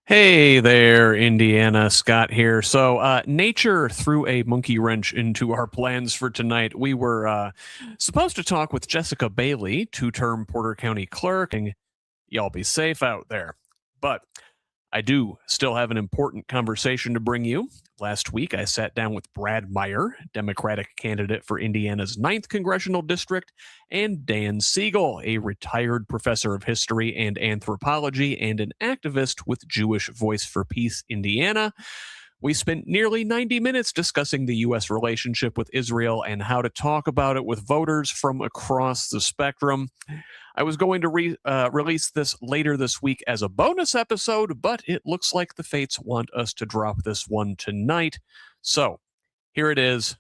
Hey there, Indiana. Scott here. Nature threw a monkey wrench into our plans for tonight. We were supposed to talk with Jessica Bailey, two-term Porter County clerk, and y'all be safe out there. But I do still have an important conversation to bring you. Last week, I sat down with Brad Meyer, Democratic candidate for Indiana's 9th Congressional District, and Dan Segal, a retired professor of history and anthropology and an activist with Jewish Voice for Peace Indiana. We spent nearly 90 minutes discussing the U.S. relationship with Israel and how to talk about it with voters from across the spectrum. I was going to release this later this week as a bonus episode, but it looks like the fates want us to drop this one tonight. So here it is.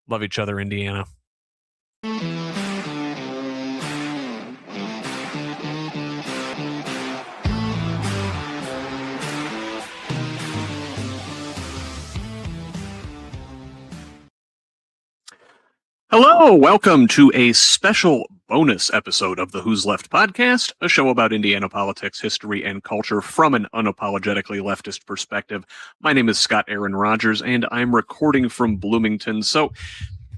Love each other, Indiana. Hello, welcome to a special bonus episode of the HoosLeft Podcast, a show about Indiana politics, history, and culture from an unapologetically leftist perspective. My name is Scott Aaron Rogers, and I'm recording from Bloomington. So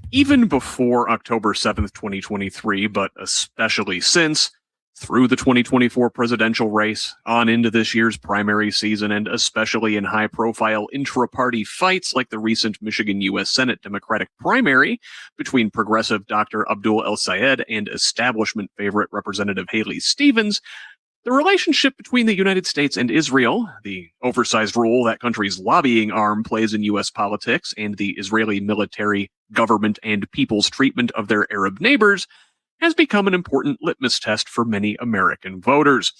even before October 7th, 2023, but especially since, through the 2024 presidential race, on into this year's primary season, and especially in high-profile intra-party fights like the recent Michigan U.S. Senate Democratic primary between progressive Dr. Abdul El-Sayed and establishment favorite Representative Haley Stevens, the relationship between the United States and Israel, the oversized role that country's lobbying arm plays in U.S. politics, and the Israeli military, government, and people's treatment of their Arab neighbors has become an important litmus test for many American voters.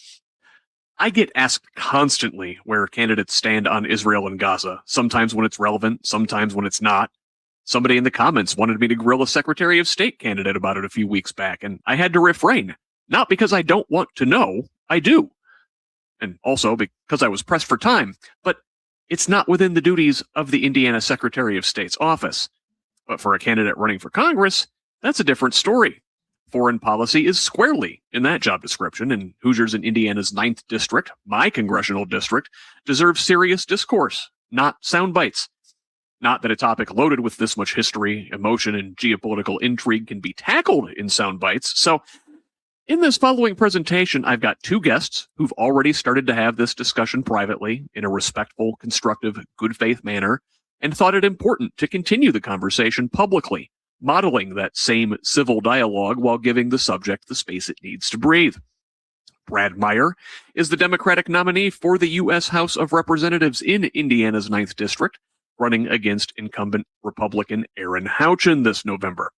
I get asked constantly where candidates stand on Israel and Gaza, sometimes when it's relevant, sometimes when it's not. Somebody in the comments wanted me to grill a Secretary of State candidate about it a few weeks back, and I had to refrain. Not because I don't want to know, I do. And also because I was pressed for time, but it's not within the duties of the Indiana Secretary of State's office. But for a candidate running for Congress, that's a different story. Foreign policy is squarely in that job description, and Hoosiers in Indiana's 9th District, my congressional district, deserve serious discourse, not sound bites. Not that a topic loaded with this much history, emotion, and geopolitical intrigue can be tackled in sound bites. So, in this following presentation, I've got two guests who've already started to have this discussion privately in a respectful, constructive, good faith manner, and thought it important to continue the conversation publicly, modeling that same civil dialogue while giving the subject the space it needs to breathe. Brad Meyer is the Democratic nominee for the U.S. House of Representatives in Indiana's 9th District, running against incumbent Republican Erin Houchin this November.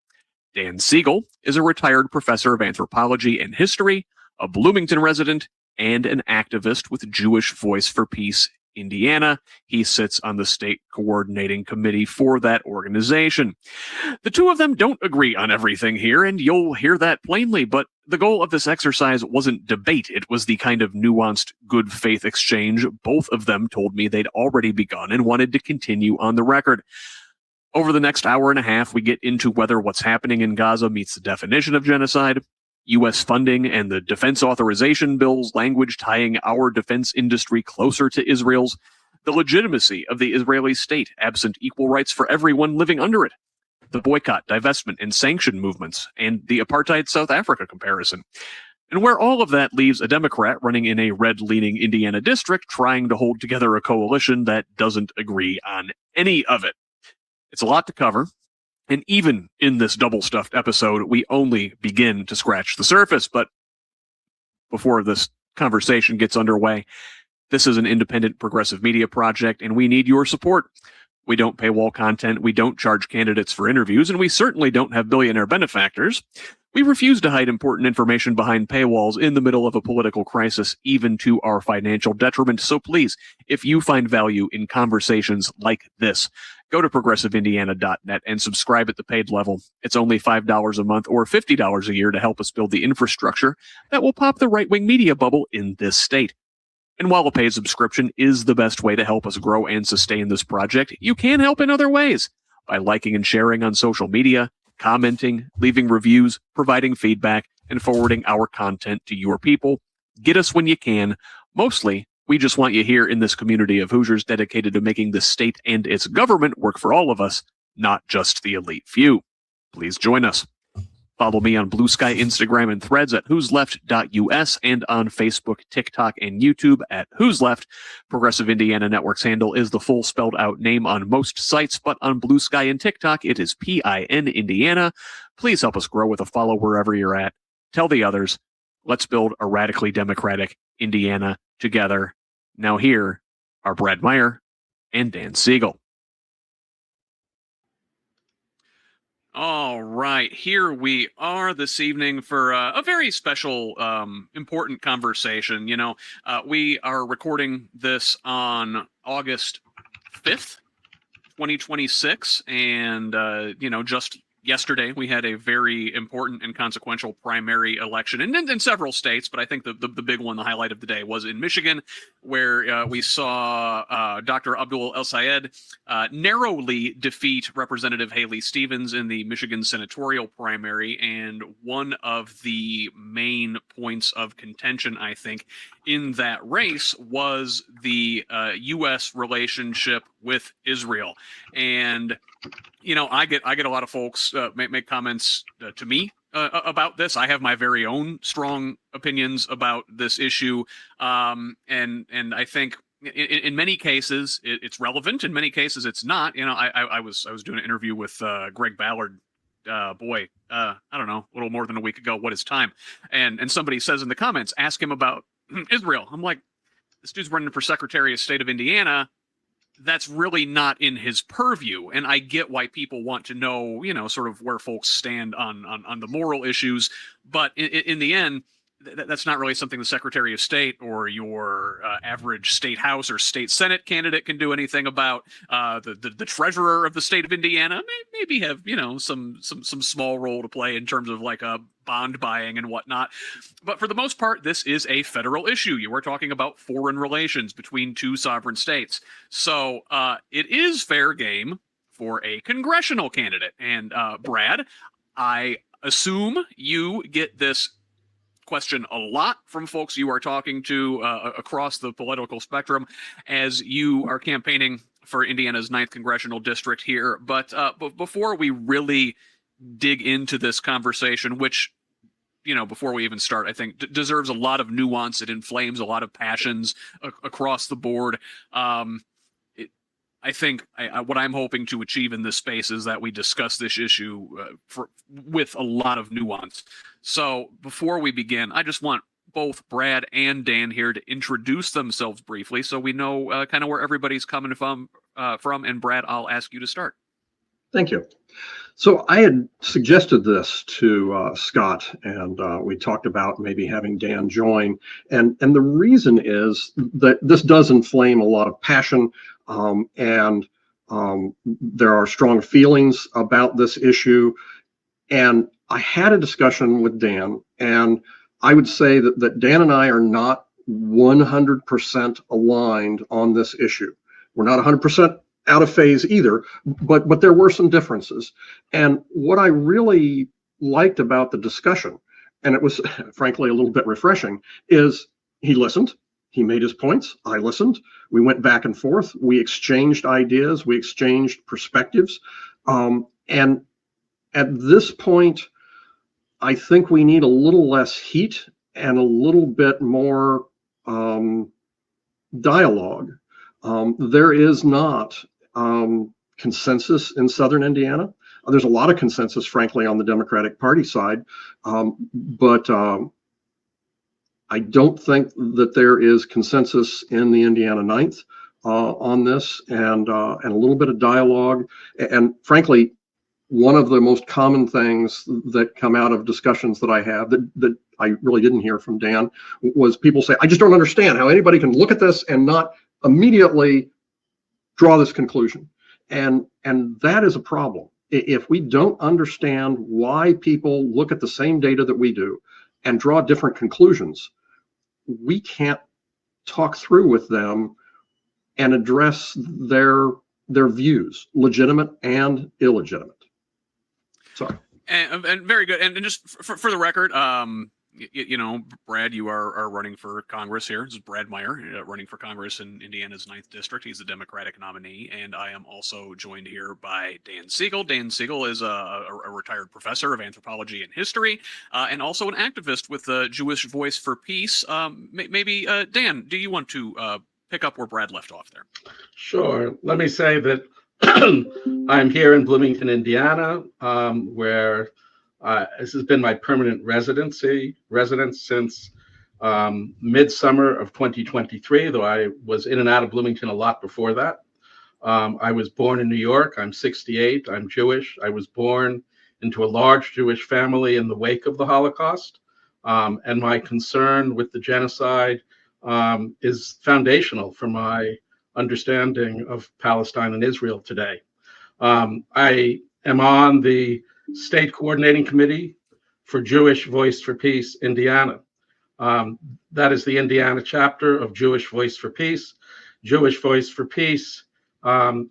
Dan Segal is a retired professor of anthropology and history, a Bloomington resident, and an activist with Jewish Voice for Peace Indiana. He sits on the state coordinating committee for that organization. The two of them don't agree on everything here, and you'll hear that plainly, but the goal of this exercise wasn't debate. It was the kind of nuanced, good faith exchange both of them told me they'd already begun and wanted to continue on the record. Over the next hour and a half, we get into whether what's happening in Gaza meets the definition of genocide, U.S. funding and the defense authorization bill's language tying our defense industry closer to Israel's, the legitimacy of the Israeli state absent equal rights for everyone living under it, the boycott, divestment, and sanction movements, and the apartheid South Africa comparison. And where all of that leaves a Democrat running in a red-leaning Indiana district trying to hold together a coalition that doesn't agree on any of it. It's a lot to cover. And even in this double-stuffed episode, we only begin to scratch the surface. But before this conversation gets underway, this is an independent progressive media project, and we need your support. We don't paywall content, we don't charge candidates for interviews, and we certainly don't have billionaire benefactors. We refuse to hide important information behind paywalls in the middle of a political crisis, even to our financial detriment. So please, if you find value in conversations like this, go to progressiveindiana.net and subscribe at the paid level. It's only $5 a month or $50 a year to help us build the infrastructure that will pop the right-wing media bubble in this state. And while a paid subscription is the best way to help us grow and sustain this project, you can help in other ways by liking and sharing on social media, commenting, leaving reviews, providing feedback, and forwarding our content to your people. Get us when you can, mostly We just want you here in this community of Hoosiers dedicated to making the state and its government work for all of us, not just the elite few. Please join us. Follow me on Blue Sky, Instagram, and Threads at whosleft.us and on Facebook, TikTok, and YouTube at Who's Left. Progressive Indiana Network's handle is the full spelled out name on most sites, but on Blue Sky and TikTok, it is PIN Indiana. Please help us grow with a follow wherever you're at. Tell the others. Let's build a radically democratic Indiana together. Now here are Brad Meyer and Dan Segal. All right, here we are this evening for a very special, important conversation. We are recording this on August 5th, 2026, and, just yesterday we had a very important and consequential primary election in several states, but I think the big one, the highlight of the day, was in Michigan, where we saw Dr. Abdul El-Sayed narrowly defeat Representative Haley Stevens in the Michigan senatorial primary. And one of the main points of contention, I think, in that race was the U.S. relationship with Israel. And I get a lot of folks make comments to me about this. I have my very own strong opinions about this issue, and I think in many cases it's relevant. In many cases it's not. I was doing an interview with Greg Ballard. I don't know, a little more than a week ago. What is time? And somebody says in the comments, ask him about Israel. I'm like, this dude's running for Secretary of State of Indiana. That's really not in his purview. And I get why people want to know, sort of where folks stand on the moral issues. But in the end, that's not really something the Secretary of State or your average state house or state Senate candidate can do anything about. The treasurer of the state of Indiana maybe have, some small role to play in terms of like a bond buying and whatnot. But for the most part, this is a federal issue. You are talking about foreign relations between two sovereign states. So it is fair game for a congressional candidate. And Brad, I assume you get this question a lot from folks you are talking to across the political spectrum as you are campaigning for Indiana's 9th Congressional District here. But before we really dig into this conversation, which, before we even start, I think deserves a lot of nuance. It inflames a lot of passions across the board. I think what I'm hoping to achieve in this space is that we discuss this issue with a lot of nuance. So before we begin, I just want both Brad and Dan here to introduce themselves briefly so we know kind of where everybody's coming from. And Brad, I'll ask you to start. Thank you. So I had suggested this to Scott, and we talked about maybe having Dan join. And the reason is that this does inflame a lot of passion, and there are strong feelings about this issue. And I had a discussion with Dan, and I would say that Dan and I are not 100% aligned on this issue. We're not 100% out of phase either, but there were some differences. And what I really liked about the discussion, and it was frankly a little bit refreshing, is he listened, he made his points, I listened, we went back and forth, we exchanged ideas, we exchanged perspectives. And at this point, I think we need a little less heat and a little bit more dialogue. There is not consensus in Southern Indiana. There's a lot of consensus, frankly, on the Democratic Party side, but I don't think that there is consensus in the Indiana 9th on this, and a little bit of dialogue. And frankly, one of the most common things that come out of discussions that I have that I really didn't hear from Dan was people say, I just don't understand how anybody can look at this and not immediately draw this conclusion. And that is a problem. If we don't understand why people look at the same data that we do and draw different conclusions, we can't talk through with them and address their views, legitimate and illegitimate. Sorry. And very good. And just for the record, Brad, you are running for Congress here. This is Brad Meyer running for Congress in Indiana's 9th District. He's the Democratic nominee. And I am also joined here by Dan Segal. Dan Segal is a retired professor of anthropology and history and also an activist with the Jewish Voice for Peace. Maybe, Dan, do you want to pick up where Brad left off there? Sure. Let me say that I'm here in Bloomington, Indiana, where this has been my permanent residence since midsummer of 2023, though I was in and out of Bloomington a lot before that. I was born in New York. I'm 68. I'm Jewish. I was born into a large Jewish family in the wake of the Holocaust. And my concern with the genocide is foundational for my understanding of Palestine and Israel today. I am on the State Coordinating Committee for Jewish Voice for Peace, Indiana. That is the Indiana chapter of Jewish Voice for Peace. Jewish Voice for Peace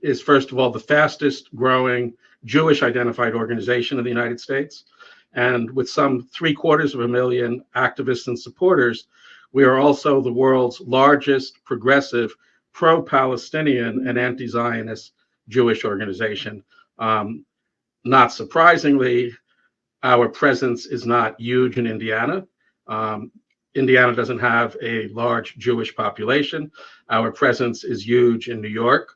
is, first of all, the fastest growing Jewish identified organization in the United States. And with some 750,000 activists and supporters, we are also the world's largest progressive pro-Palestinian and anti-Zionist Jewish organization. Not surprisingly, our presence is not huge in Indiana. Indiana doesn't have a large Jewish population. Our presence is huge in New York.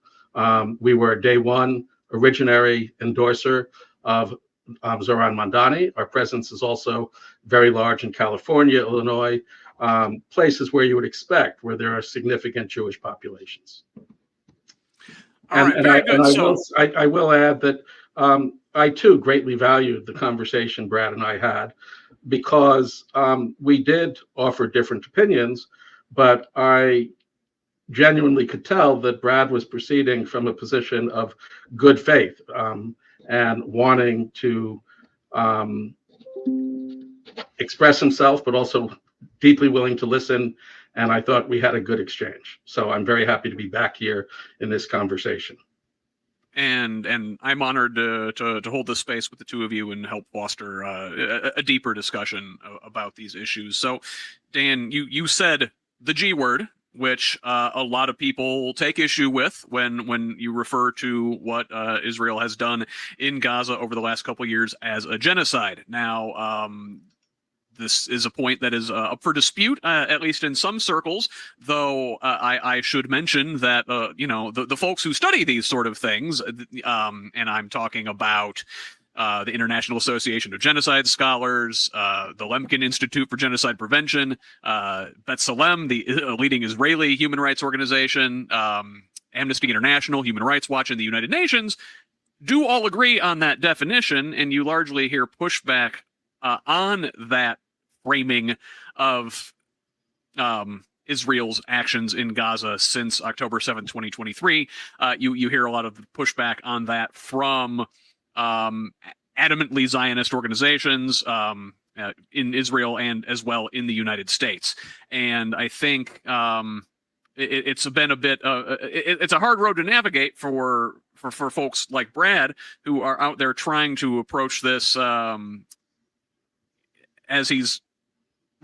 We were a day one originary endorser of Zoran Mandani. Our presence is also very large in California, Illinois, places where you would expect, where there are significant Jewish populations. I will add that I too greatly valued the conversation Brad and I had, because we did offer different opinions, but I genuinely could tell that Brad was proceeding from a position of good faith and wanting to express himself, but also deeply willing to listen. And I thought we had a good exchange. So I'm very happy to be back here in this conversation. And I'm honored to hold this space with the two of you and help foster a deeper discussion about these issues. So, Dan, you said the G word, which a lot of people take issue with when you refer to what Israel has done in Gaza over the last couple of years as a genocide. Now, this is a point that is up for dispute, at least in some circles, though I should mention that, the folks who study these sort of things, and I'm talking about the International Association of Genocide Scholars, the Lemkin Institute for Genocide Prevention, B'Tselem, the leading Israeli human rights organization, Amnesty International, Human Rights Watch, and the United Nations, do all agree on that definition, and you largely hear pushback on that framing of Israel's actions in Gaza since October 7, 2023. You hear a lot of pushback on that from adamantly Zionist organizations in Israel and as well in the United States. And I think it's been a bit, it's a hard road to navigate for folks like Brad, who are out there trying to approach this as he's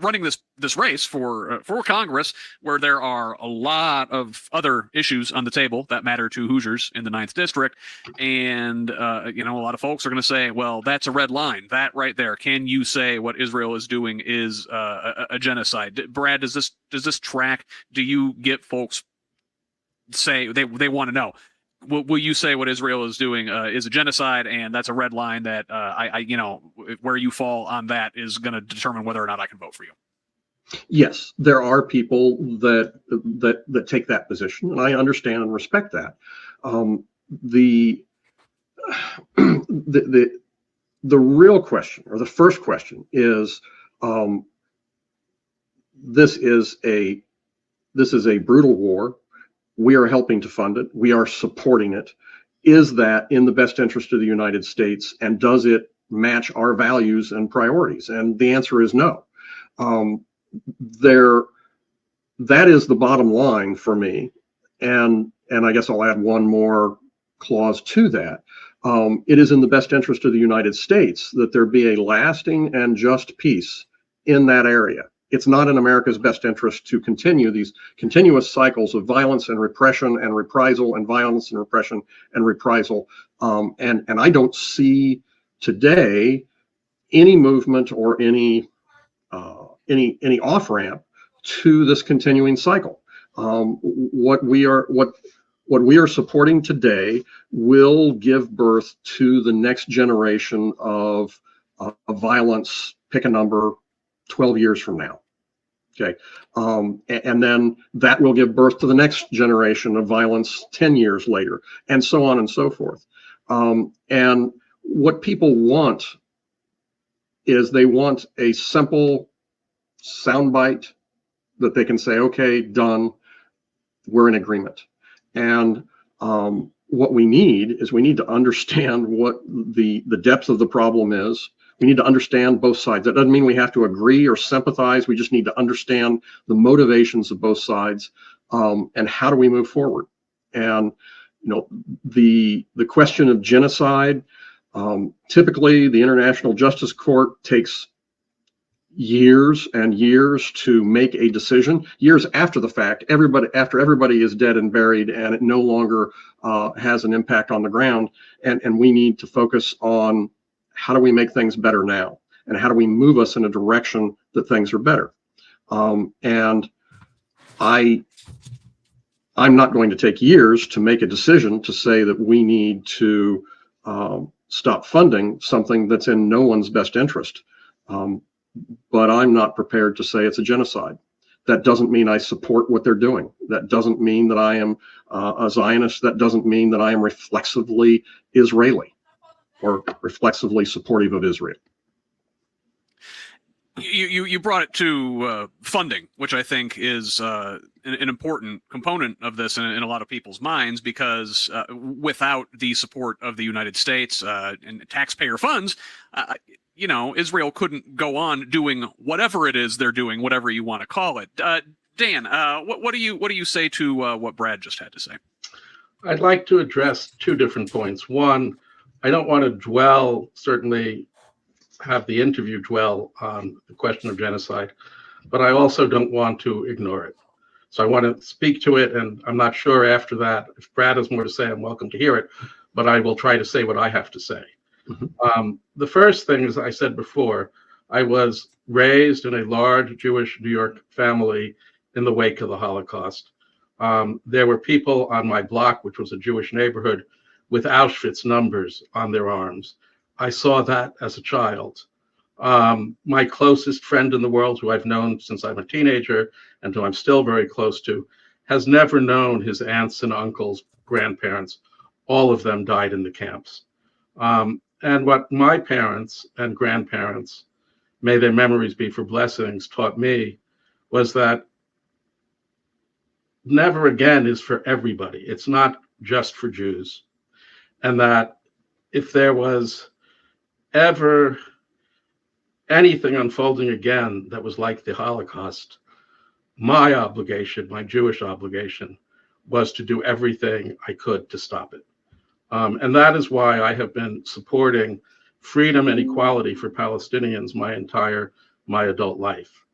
running this race for Congress, where there are a lot of other issues on the table that matter to Hoosiers in the 9th District. And, a lot of folks are going to say, well, that's a red line. That right there. Can you say what Israel is doing is a genocide? Brad, does this track? Do you get folks say they want to know? Will you say what Israel is doing is a genocide, and that's a red line that where you fall on that is going to determine whether or not I can vote for you? Yes, there are people that take that position, and I understand and respect that. The real question, or the first question, is this is a brutal war. We are helping to fund it. We are supporting it. Is that in the best interest of the United States? And does it match our values and priorities? And the answer is no. That is the bottom line for me. And I guess I'll add one more clause to that. It is in the best interest of the United States that there be a lasting and just peace in that area. It's not in America's best interest to continue these continuous cycles of violence and repression and reprisal and violence and repression and reprisal. And I don't see today any movement or any off ramp to this continuing cycle. What we are supporting today will give birth to the next generation of violence. Pick a number, 12 years from now. Okay. And then that will give birth to the next generation of violence 10 years later, and so on and so forth. And what people want is they want a simple soundbite that they can say, okay, done, we're in agreement. And what we need is we need to understand what the depth of the problem is. We need to understand both sides. That doesn't mean we have to agree or sympathize. We just need to understand the motivations of both sides, and how do we move forward. And the question of genocide, typically the International Justice Court takes years and years to make a decision, years after the fact, after everybody is dead and buried and it no longer has an impact on the ground. And we need to focus on how do we make things better now, and how do we move us in a direction that things are better. And I'm not going to take years to make a decision to say that we need to stop funding something that's in no one's best interest. But I'm not prepared to say it's a genocide. That doesn't mean I support what they're doing. That doesn't mean that I am a Zionist. That doesn't mean that I am reflexively Israeli or reflexively supportive of Israel. You brought it to funding, which I think is an important component of this in a lot of people's minds, because without the support of the United States and taxpayer funds, Israel couldn't go on doing whatever it is they're doing, whatever you want to call it. Dan, what do you say to what Brad just had to say? I'd like to address two different points. One, I don't want to certainly have the interview dwell on the question of genocide, but I also don't want to ignore it. So I want to speak to it, and I'm not sure after that, if Brad has more to say, I'm welcome to hear it, but I will try to say what I have to say. Mm-hmm. The first thing, as I said before, I was raised in a large Jewish New York family in the wake of the Holocaust. There were people on my block, which was a Jewish neighborhood, with Auschwitz numbers on their arms. I saw that as a child. My closest friend in the world, who I've known since I'm a teenager and who I'm still very close to, has never known his aunts and uncles, grandparents. All of them died in the camps. And what my parents and grandparents, may their memories be for blessings, taught me was that never again is for everybody. It's not just for Jews. And that if there was ever anything unfolding again that was like the Holocaust, my obligation, my Jewish obligation, was to do everything I could to stop it. And that is why I have been supporting freedom and equality for Palestinians my adult life.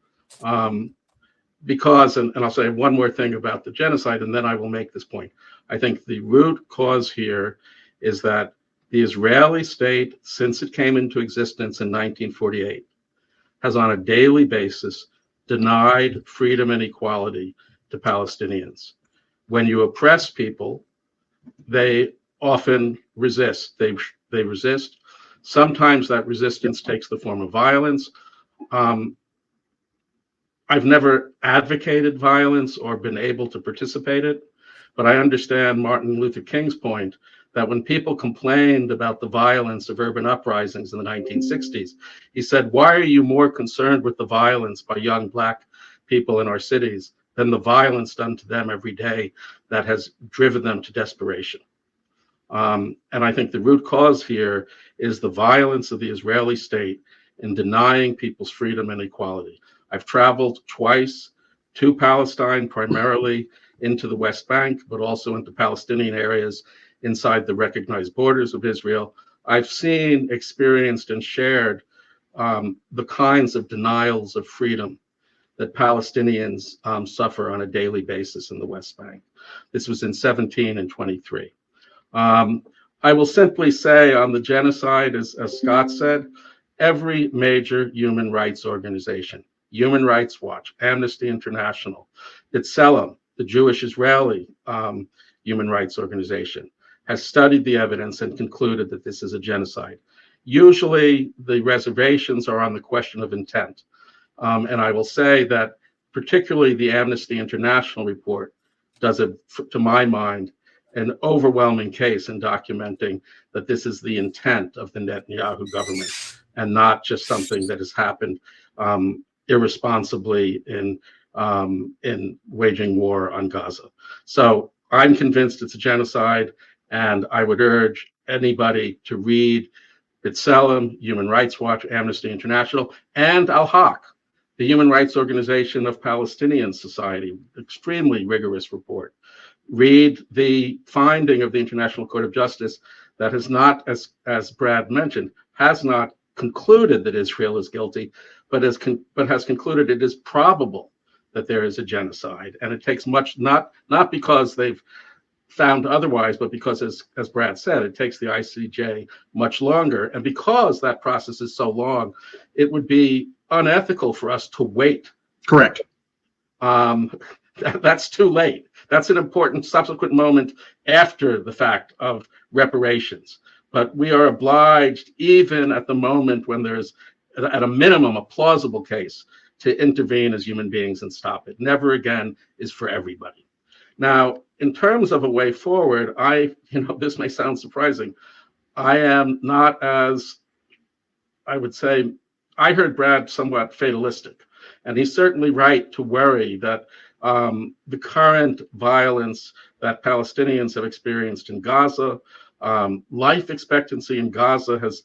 Because, and I'll say one more thing about the genocide, and then I will make this point. I think the root cause here is that the Israeli state, since it came into existence in 1948, has on a daily basis denied freedom and equality to Palestinians. When you oppress people, they often resist. They resist. Sometimes that resistance takes the form of violence. I've never advocated violence or been able to participate in it, but I understand Martin Luther King's point that when people complained about the violence of urban uprisings in the 1960s, he said, why are you more concerned with the violence by young Black people in our cities than the violence done to them every day that has driven them to desperation? And I think the root cause here is the violence of the Israeli state in denying people's freedom and equality. I've traveled twice to Palestine, primarily into the West Bank, but also into Palestinian areas inside the recognized borders of Israel. I've seen, experienced, and shared the kinds of denials of freedom that Palestinians suffer on a daily basis in the West Bank. This was in 17 and 23. I will simply say on the genocide, as Scott said, every major human rights organization, Human Rights Watch, Amnesty International, B'Tselem, the Jewish-Israeli human rights organization, has studied the evidence and concluded that this is a genocide. Usually the reservations are on the question of intent. And I will say that particularly the Amnesty International report does, to my mind, an overwhelming case in documenting that this is the intent of the Netanyahu government and not just something that has happened irresponsibly in waging war on Gaza. So I'm convinced it's a genocide, and I would urge anybody to read B'Tselem, Human Rights Watch, Amnesty International, and Al-Haq, the Human Rights Organization of Palestinian Society, extremely rigorous report. Read the finding of the International Court of Justice that has not, as Brad mentioned, has not concluded that Israel is guilty, but has concluded it is probable that there is a genocide. And it takes much, not because they've found otherwise, but because, as Brad said, it takes the ICJ much longer. And because that process is so long, it would be unethical for us to wait. Correct. That's too late. That's an important subsequent moment after the fact of reparations. But we are obliged, even at the moment when there's, at a minimum, a plausible case, to intervene as human beings and stop it. Never again is for everybody. Now, in terms of a way forward, this may sound surprising. I am not as, I would say, I heard Brad somewhat fatalistic, and he's certainly right to worry that the current violence that Palestinians have experienced in Gaza, life expectancy in Gaza has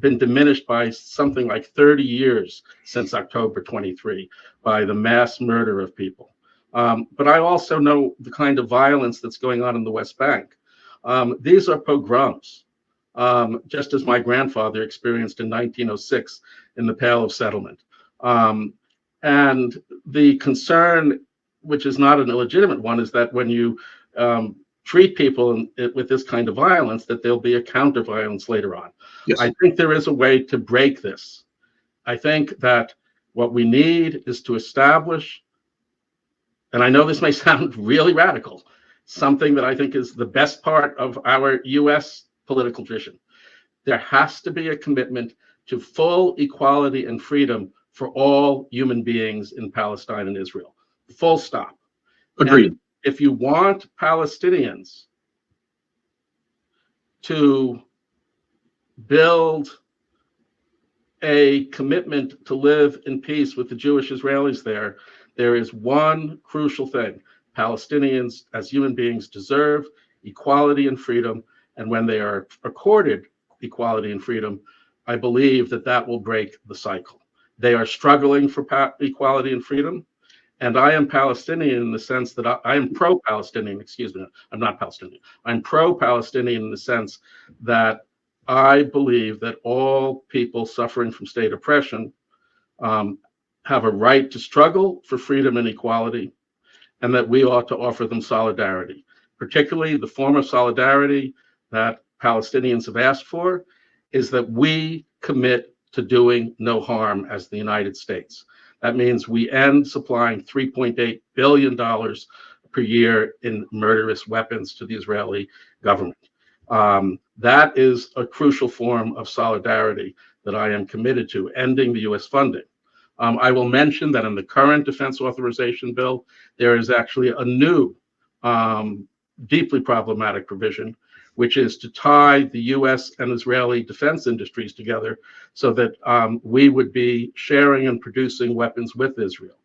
been diminished by something like 30 years since October 23 by the mass murder of people. But I also know the kind of violence that's going on in the West Bank. These are pogroms, just as my grandfather experienced in 1906 in the Pale of Settlement. And the concern, which is not an illegitimate one, is that when you treat people with this kind of violence, that there'll be a counter violence later on. Yes. I think there is a way to break this. I think that what we need is to establish, and I know this may sound really radical, something that I think is the best part of our US political tradition. There has to be a commitment to full equality and freedom for all human beings in Palestine and Israel. Full stop. Agreed. And if you want Palestinians to build a commitment to live in peace with the Jewish Israelis there is one crucial thing. Palestinians as human beings deserve equality and freedom. And when they are accorded equality and freedom, I believe that will break the cycle. They are struggling for equality and freedom. And I am Palestinian in the sense that I am pro-Palestinian, excuse me, I'm not Palestinian. I'm pro-Palestinian in the sense that I believe that all people suffering from state oppression have a right to struggle for freedom and equality, and that we ought to offer them solidarity, particularly the form of solidarity that Palestinians have asked for is that we commit to doing no harm as the United States. That means we end supplying $3.8 billion per year in murderous weapons to the Israeli government. That is a crucial form of solidarity that I am committed to, ending the US funding. I will mention that in the current defense authorization bill, there is actually a new deeply problematic provision, which is to tie the US and Israeli defense industries together so that we would be sharing and producing weapons with Israel.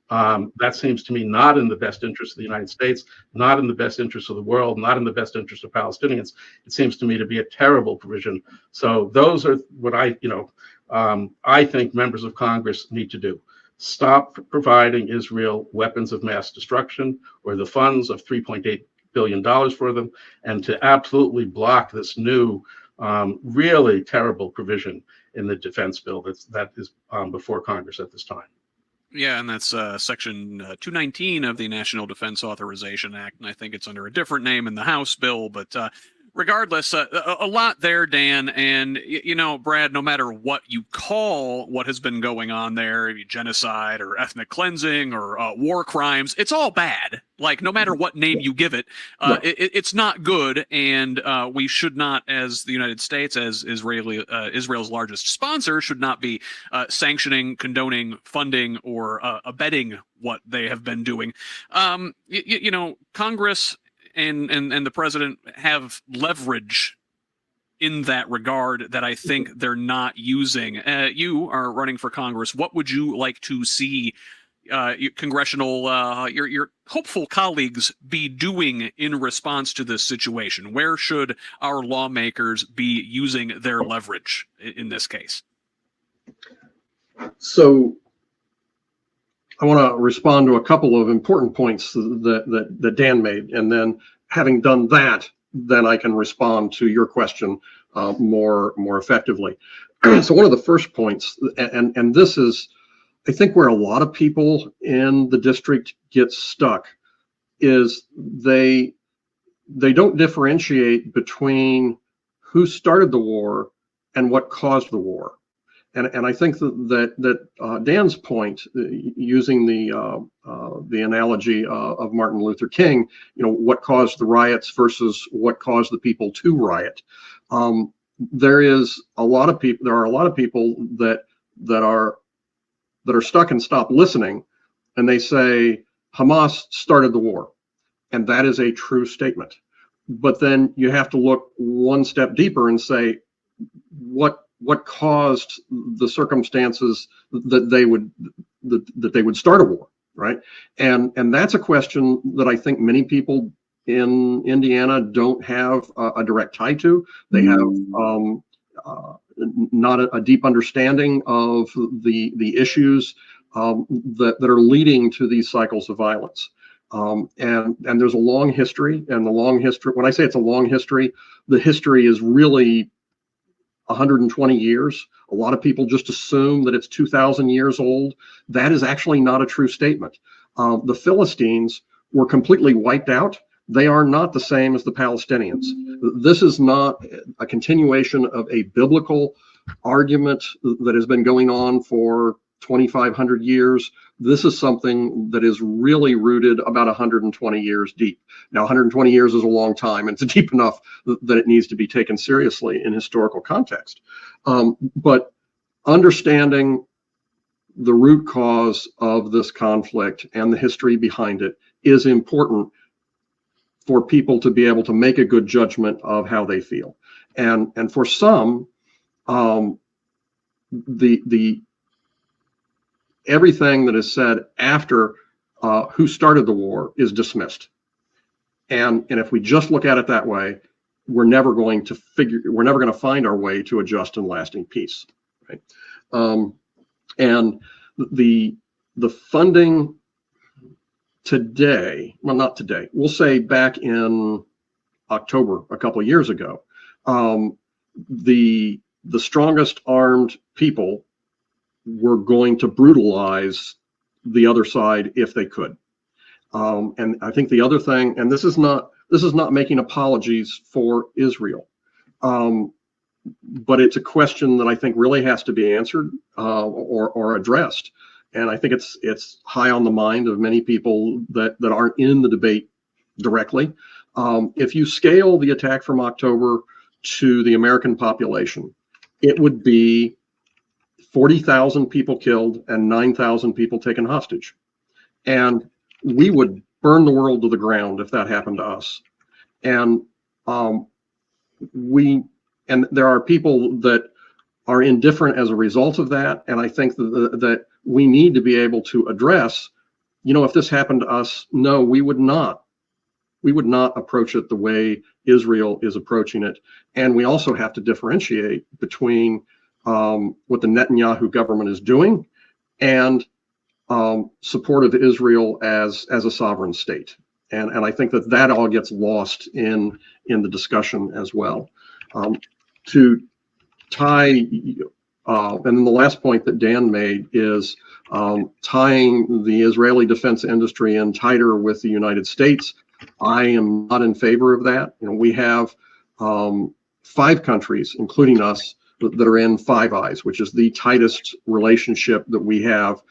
That seems to me not in the best interest of the United States, not in the best interest of the world, not in the best interest of Palestinians. It seems to me to be a terrible provision. So those are what I think members of Congress need to do. Stop providing Israel weapons of mass destruction or the funds of $3.8 billion for them, and to absolutely block this new, really terrible provision in the defense bill that is before Congress at this time. Yeah, and that's Section 219 of the National Defense Authorization Act, and I think it's under a different name in the House bill, but regardless, a lot there, Dan, and, Brad, no matter what you call what has been going on there, genocide or ethnic cleansing or war crimes, it's all bad. Like, no matter what name you give it, it's not good, and we should not, as the United States, as Israel's largest sponsor, should not be sanctioning, condoning, funding, or abetting what they have been doing. Congress and the president have leverage in that regard that I think they're not using. You are running for Congress. What would you like to see your hopeful colleagues be doing in response to this situation? Where should our lawmakers be using their leverage in this case? So I want to respond to a couple of important points that Dan made, and then having done that, then I can respond to your question more effectively. So one of the first points, and this is, I think, where a lot of people in the district get stuck, is they don't differentiate between who started the war and what caused the war. And I think that Dan's point, using the analogy of Martin Luther King, what caused the riots versus what caused the people to riot. There are a lot of people that are stuck and stop listening, and they say Hamas started the war, and that is a true statement. But then you have to look one step deeper and say what caused the circumstances that they would start a war, right? And that's a question that I think many people in Indiana don't have a direct tie to. They have not a deep understanding of the issues that are leading to these cycles of violence. And there's a long history, and when I say it's a long history, the history is really 120 years. A lot of people just assume that it's 2,000 years old. That is actually not a true statement. The Philistines were completely wiped out. They are not the same as the Palestinians. This is not a continuation of a biblical argument that has been going on for 2,500 years. This is something that is really rooted about 120 years deep. Now, 120 years is a long time, and it's deep enough that it needs to be taken seriously in historical context. But understanding the root cause of this conflict and the history behind it is important for people to be able to make a good judgment of how they feel. And for some, everything that is said after who started the war is dismissed. And if we just look at it that way, we're never going to find our way to a just and lasting peace, right? And the funding today, well, not today, we'll say back in October, a couple of years ago, the strongest armed people were going to brutalize the other side if they could. And I think the other thing, and this is not making apologies for Israel, but it's a question that I think really has to be answered or addressed. And I think it's high on the mind of many people that aren't in the debate directly. If you scale the attack from October to the American population, it would be 40,000 people killed and 9,000 people taken hostage. And we would burn the world to the ground if that happened to us. And there are people that are indifferent as a result of that. And I think that we need to be able to address, if this happened to us, no, we would not approach it the way Israel is approaching it. And we also have to differentiate between what the Netanyahu government is doing and support of Israel as a sovereign state. And I think that all gets lost in the discussion as well. To tie And then the last point that Dan made is tying the Israeli defense industry in tighter with the United States. I am not in favor of that. We have 5 countries, including us, that are in Five Eyes, which is the tightest relationship that we have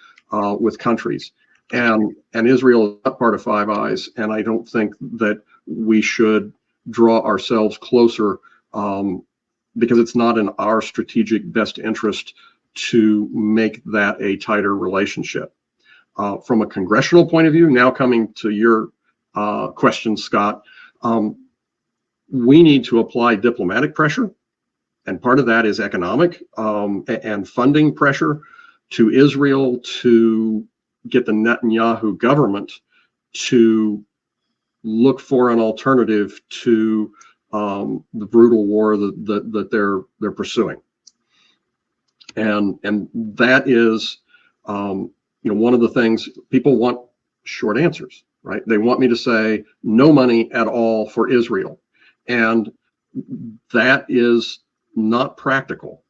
with countries. And Israel is not part of Five Eyes, and I don't think that we should draw ourselves closer because it's not in our strategic best interest to make that a tighter relationship. From a congressional point of view, now coming to your question, Scott, we need to apply diplomatic pressure, and part of that is economic and funding pressure to Israel to get the Netanyahu government to look for an alternative to the brutal war that they're pursuing, and that is one of the things people want. Short answers, right? They want me to say no money at all for Israel, and that is not practical.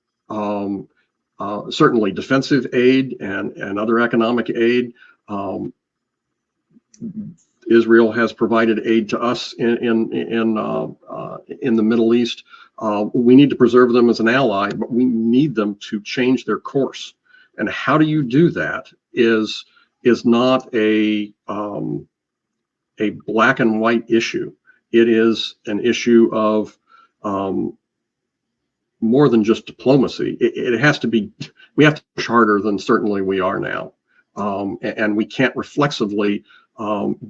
Certainly defensive aid and other economic aid. Israel has provided aid to us in the Middle East. We need to preserve them as an ally, but we need them to change their course. And how do you do that is not a black and white issue. It is an issue of more than just diplomacy. It has to be. We have to push harder than certainly we are now, and we can't reflexively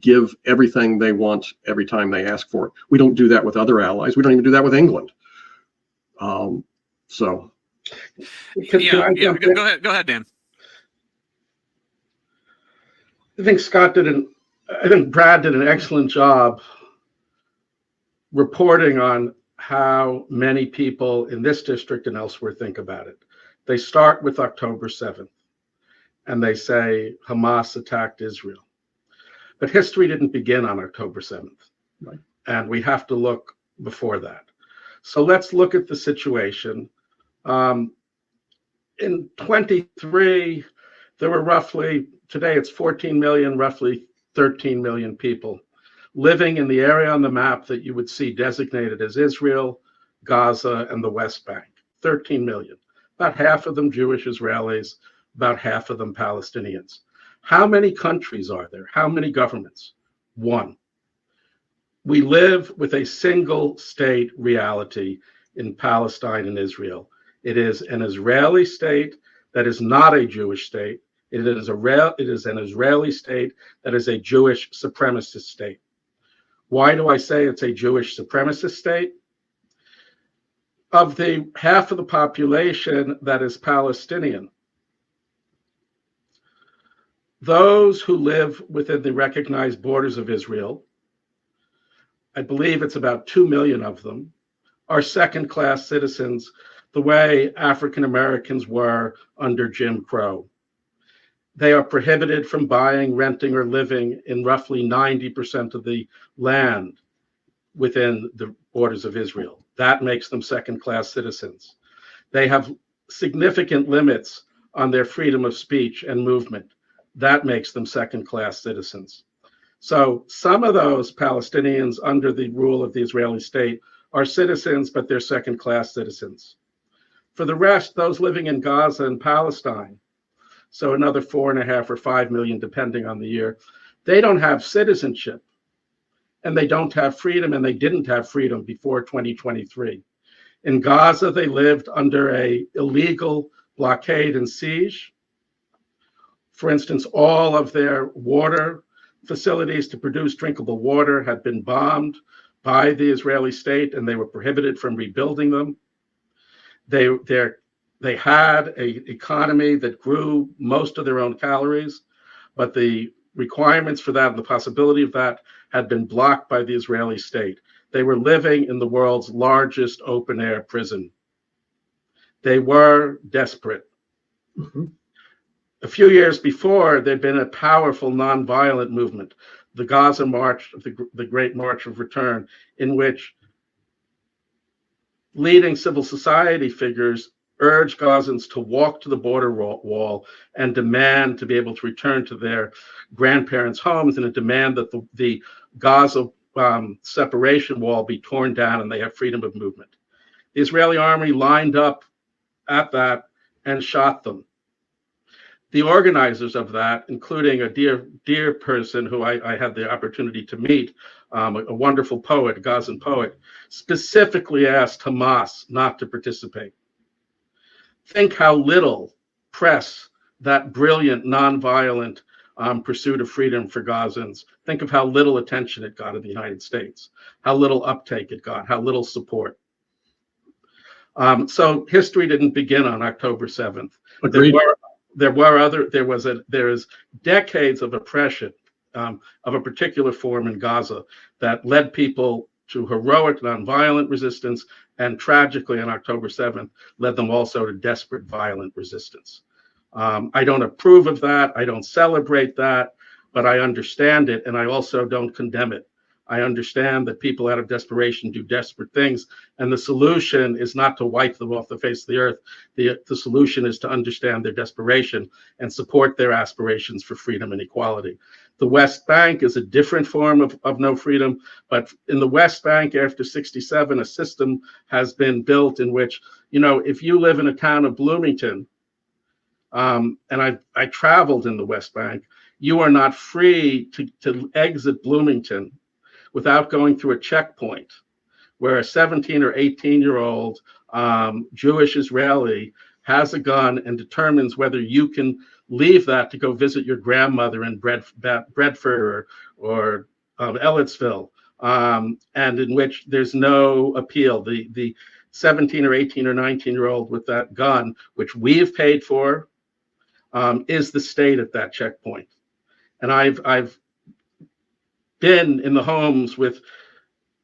give everything they want every time they ask for it. We don't do that with other allies. We don't even do that with England. So, Go ahead, Dan. I think Brad did an excellent job reporting on how many people in this district and elsewhere think about it. They start with October 7th and they say Hamas attacked Israel. But history didn't begin on October 7th. Right. And we have to look before that. So let's look at the situation. In 23, there were roughly, today it's 14 million, roughly 13 million people living in the area on the map that you would see designated as Israel, Gaza, and the West Bank. 13 million. About half of them Jewish Israelis, about half of them Palestinians. How many countries are there? How many governments? One. We live with a single state reality in Palestine and Israel. It is an Israeli state that is not a Jewish state. It is an Israeli state that is a Jewish supremacist state. Why do I say it's a Jewish supremacist state? Of the half of the population that is Palestinian, those who live within the recognized borders of Israel, I believe it's about 2 million of them, are second-class citizens the way African Americans were under Jim Crow. They are prohibited from buying, renting, or living in roughly 90% of the land within the borders of Israel. That makes them second-class citizens. They have significant limits on their freedom of speech and movement. That makes them second-class citizens. So some of those Palestinians under the rule of the Israeli state are citizens, but they're second-class citizens. For the rest, those living in Gaza and Palestine, so another 4.5 or 5 million, depending on the year, they don't have citizenship, and they don't have freedom, and they didn't have freedom before 2023. In Gaza, they lived under an illegal blockade and siege. For instance, all of their water facilities to produce drinkable water had been bombed by the Israeli state, and they were prohibited from rebuilding them. They had an economy that grew most of their own calories, but the requirements for that and the possibility of that had been blocked by the Israeli state. They were living in the world's largest open-air prison. They were desperate. Mm-hmm. A few years before, there'd been a powerful nonviolent movement, the Gaza March, the Great March of Return, in which leading civil society figures urge Gazans to walk to the border wall and demand to be able to return to their grandparents' homes, and a demand that the Gaza separation wall be torn down and they have freedom of movement. The Israeli army lined up at that and shot them. The organizers of that, including a dear person who I had the opportunity to meet, a wonderful poet, a Gazan poet, specifically asked Hamas not to participate. Think how little press that brilliant, nonviolent pursuit of freedom for Gazans, think of how little attention it got in the United States, how little uptake it got, how little support. So history didn't begin on October 7th. Agreed. There is decades of oppression of a particular form in Gaza that led people to heroic nonviolent resistance, and tragically on October 7th led them also to desperate violent resistance. I don't approve of that. I don't celebrate that, but I understand it, and I also don't condemn it. I understand that people out of desperation do desperate things, and the solution is not to wipe them off the face of the earth. The solution is to understand their desperation and support their aspirations for freedom and equality. The West Bank is a different form of no freedom, but in the West Bank after 67, a system has been built in which, if you live in a town of Bloomington, and I traveled in the West Bank, you are not free to exit Bloomington without going through a checkpoint where a 17 or 18-year-old Jewish Israeli has a gun and determines whether you can leave that to go visit your grandmother in Bedford or Ellettsville, and in which there's no appeal. The 17 or 18 or 19-year-old with that gun, which we've paid for, is the state at that checkpoint. And I've been in the homes with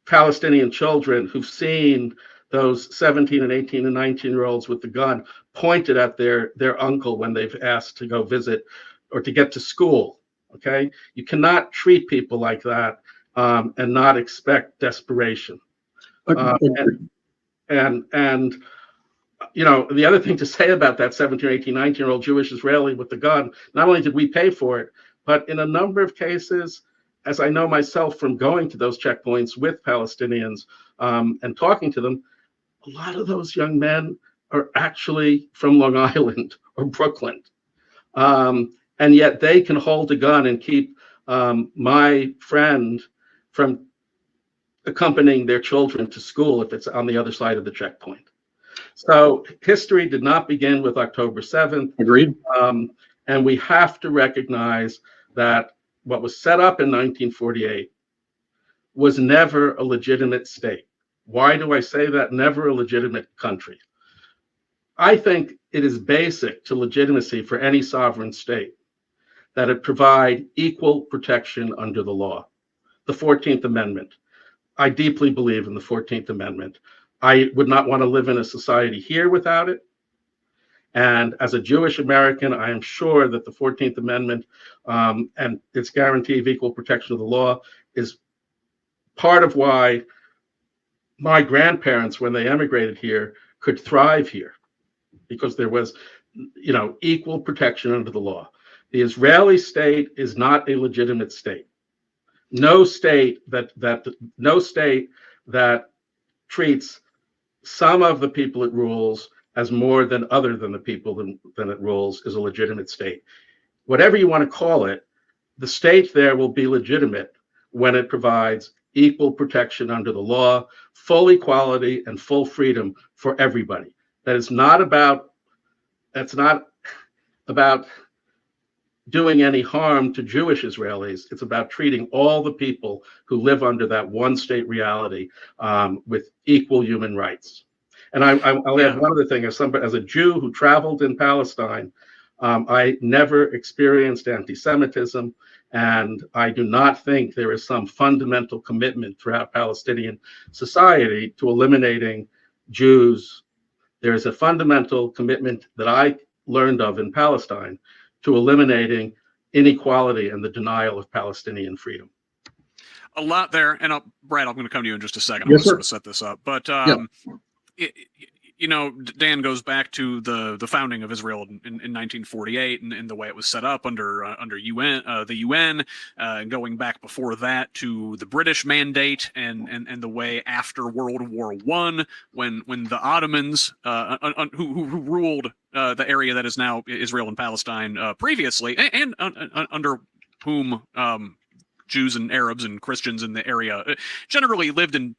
Palestinian children who've seen those 17 and 18 and 19-year-olds with the gun pointed at their uncle when they've asked to go visit or to get to school. Okay, you cannot treat people like that and not expect desperation. And the other thing to say about that 17, 18, 19-year-old Jewish Israeli with the gun, not only did we pay for it, but in a number of cases, as I know myself from going to those checkpoints with Palestinians and talking to them, a lot of those young men are actually from Long Island or Brooklyn. And yet they can hold a gun and keep my friend from accompanying their children to school if it's on the other side of the checkpoint. So history did not begin with October 7th. Agreed. And we have to recognize that what was set up in 1948 was never a legitimate state. Why do I say that? Never a legitimate country. I think it is basic to legitimacy for any sovereign state that it provide equal protection under the law. The 14th Amendment. I deeply believe in the 14th Amendment. I would not want to live in a society here without it. And as a Jewish American, I am sure that the 14th Amendment and its guarantee of equal protection of the law is part of why my grandparents, when they emigrated here, could thrive here, because there was, equal protection under the law. The Israeli state is not a legitimate state. No state that treats some of the people it rules as more than other than the people than it rules is a legitimate state. Whatever you want to call it, the state there will be legitimate when it provides equal protection under the law, full equality and full freedom for everybody. That's not about doing any harm to Jewish Israelis. It's about treating all the people who live under that one state reality with equal human rights. And I'll add one other thing. As a Jew who traveled in Palestine, I never experienced anti-Semitism, and I do not think there is some fundamental commitment throughout Palestinian society to eliminating Jews. There is a fundamental commitment that I learned of in Palestine to eliminating inequality and the denial of Palestinian freedom. A lot there, and Brad, I'm going to come to you in just a second. Yes, I'm going to sort of set this up, but Dan goes back to the founding of Israel in 1948 and the way it was set up under the UN, and going back before that to the British mandate and the way after World War I, when the Ottomans who ruled the area that is now Israel and Palestine previously, and under whom Jews and Arabs and Christians in the area generally lived in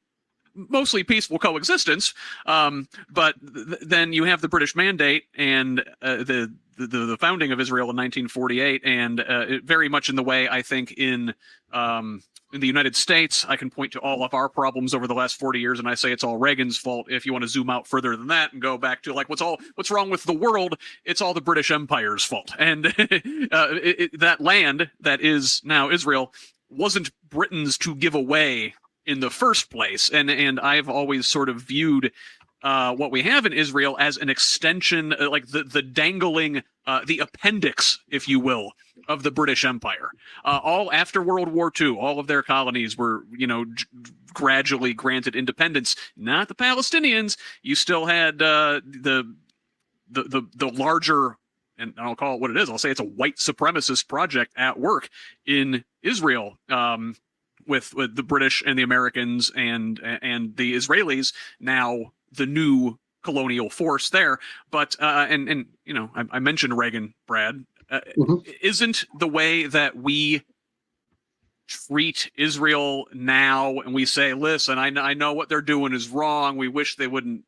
mostly peaceful coexistence, but then you have the British Mandate and the founding of Israel in 1948, and very much in the way I think in the United States, I can point to all of our problems over the last 40 years, and I say it's all Reagan's fault. If you want to zoom out further than that and go back to like what's wrong with the world, it's all the British Empire's fault, and that land that is now Israel wasn't Britain's to give away in the first place, and I've always sort of viewed what we have in Israel as an extension, like the dangling, the appendix, if you will, of the British Empire. All after World War II, all of their colonies were, gradually granted independence. Not the Palestinians. You still had the larger, and I'll call it what it is. I'll say it's a white supremacist project at work in Israel. With the British and the Americans and the Israelis, now the new colonial force there. But I mentioned Reagan, Brad. Isn't the way that we treat Israel now, and we say, listen, I know what they're doing is wrong. We wish they wouldn't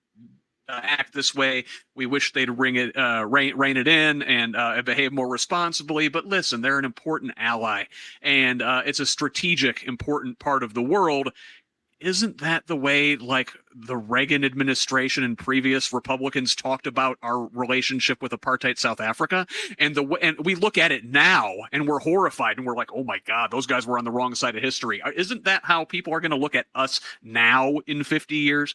act this way. We wish they'd rein it in and behave more responsibly. But listen, they're an important ally, and it's a strategic, important part of the world. Isn't that the way, like, the Reagan administration and previous Republicans talked about our relationship with apartheid South Africa? And we look at it now, and we're horrified, and we're like, oh my God, those guys were on the wrong side of history. Isn't that how people are going to look at us now in 50 years?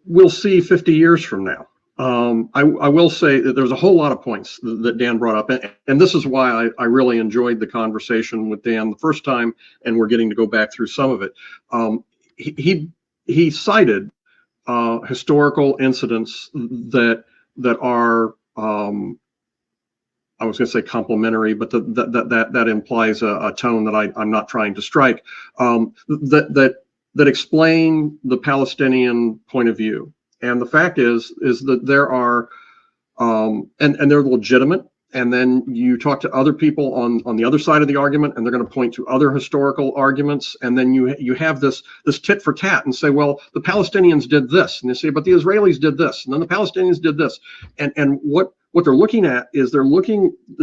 We'll see 50 years from now. I will say that there's a whole lot of points that Dan brought up, and this is why I really enjoyed the conversation with Dan the first time, and we're getting to go back through some of it. He cited historical incidents that are I was going to say complementary, but that implies a tone that I'm not trying to strike. That explain the Palestinian point of view. And the fact is that there are, and they're legitimate. And then you talk to other people on the other side of the argument, and they're going to point to other historical arguments. And then you have this tit for tat and say, well, the Palestinians did this. And they say, but the Israelis did this. And then the Palestinians did this. And what they're looking at is they're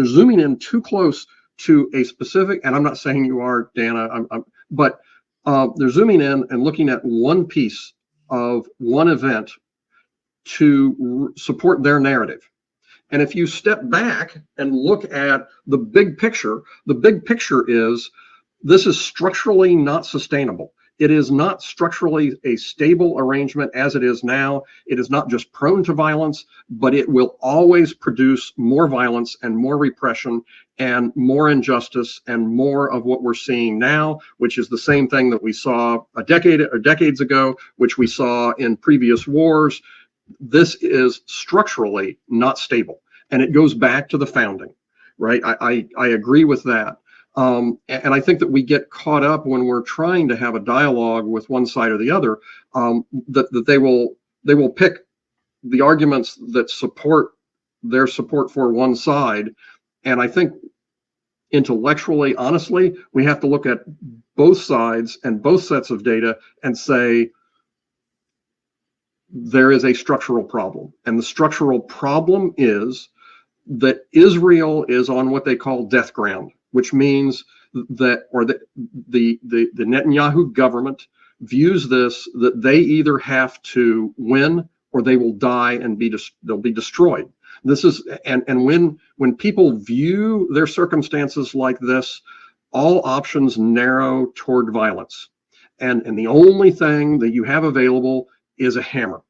zooming in too close to a specific, and I'm not saying you are, Dana, but they're zooming in and looking at one piece of one event to support their narrative. And if you step back and look at the big picture is this is structurally not sustainable. It is not structurally a stable arrangement as it is now. It is not just prone to violence, but it will always produce more violence and more repression and more injustice and more of what we're seeing now, which is the same thing that we saw a decade or decades ago, which we saw in previous wars. This is structurally not stable, and it goes back to the founding, right? I agree with that. And I think that we get caught up when we're trying to have a dialogue with one side or the other, that they will pick the arguments that support their support for one side. And I think intellectually, honestly, we have to look at both sides and both sets of data and say, there is a structural problem. And the structural problem is that Israel is on what they call death ground, which means that, or the Netanyahu government views this, that they either have to win or they will die and they'll be destroyed. This is, and when people view their circumstances like this, all options narrow toward violence. And the only thing that you have available is a hammer.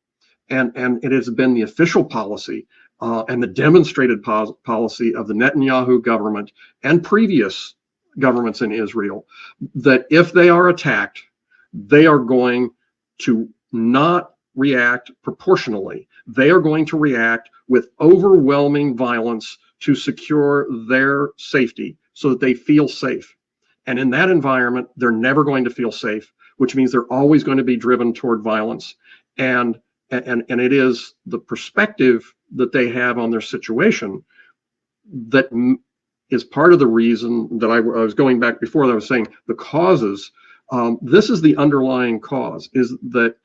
And it has been the official policy and the demonstrated policy of the Netanyahu government and previous governments in Israel, that if they are attacked, they are going to not react proportionally. They are going to react with overwhelming violence to secure their safety so that they feel safe. And in that environment, they're never going to feel safe, which means they're always going to be driven toward violence. And it is the perspective that they have on their situation that is part of the reason that I was going back before that I was saying the causes. This is the underlying cause, is that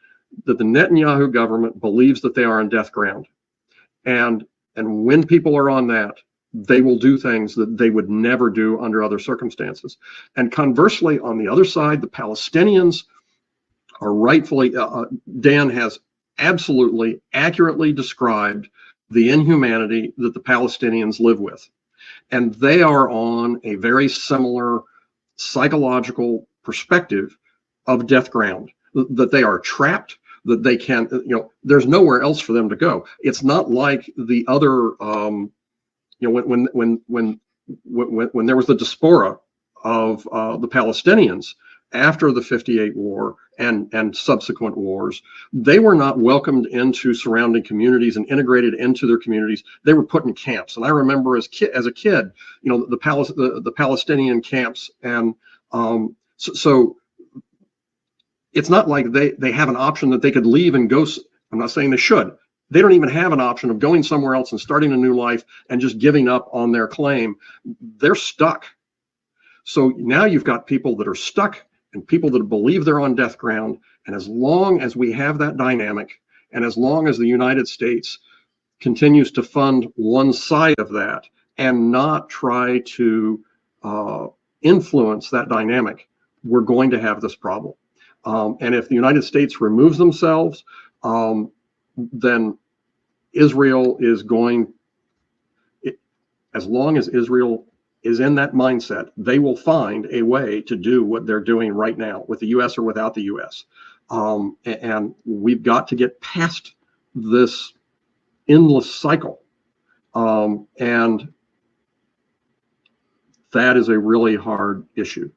the Netanyahu government believes that they are on death ground. And when people are on that, they will do things that they would never do under other circumstances. And conversely, on the other side, the Palestinians are rightfully, Dan has absolutely accurately described the inhumanity that the Palestinians live with. And they are on a very similar psychological perspective of death ground, that they are trapped, that they can't, there's nowhere else for them to go. It's not like the other, when there was the diaspora of the Palestinians after the 58 war and subsequent wars, they were not welcomed into surrounding communities and integrated into their communities. They were put in camps. And I remember as a kid, the Palestinian camps. And so it's not like they have an option that they could leave and go. I'm not saying they should. They don't even have an option of going somewhere else and starting a new life and just giving up on their claim. They're stuck. So now you've got people that are stuck and people that believe they're on death ground. And as long as we have that dynamic, and as long as the United States continues to fund one side of that and not try to influence that dynamic, we're going to have this problem. And if the United States removes themselves, then Israel is going, as long as Israel is in that mindset, they will find a way to do what they're doing right now with the U.S. or without the U.S. And we've got to get past this endless cycle. And that is a really hard issue.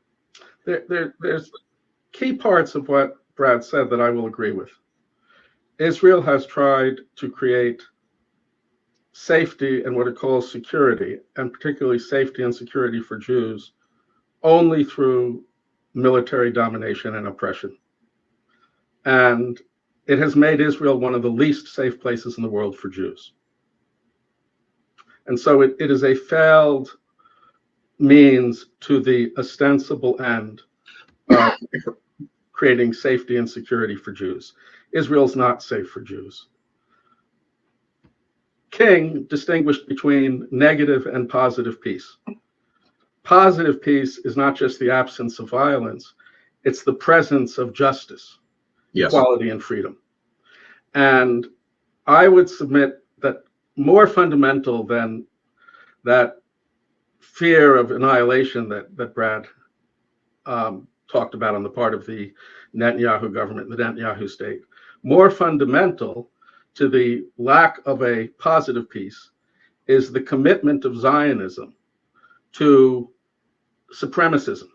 There's key parts of what Brad said that I will agree with. Israel has tried to create safety and what it calls security, and particularly safety and security for Jews, only through military domination and oppression. And it has made Israel one of the least safe places in the world for Jews. And so it is a failed means to the ostensible end of creating safety and security for Jews. Israel's not safe for Jews. King distinguished between negative and positive peace. Positive peace is not just the absence of violence, it's the presence of justice, yes, equality, and freedom. And I would submit that more fundamental than that fear of annihilation that Brad talked about on the part of the Netanyahu government, the Netanyahu state, more fundamental to the lack of a positive peace is the commitment of Zionism to supremacism,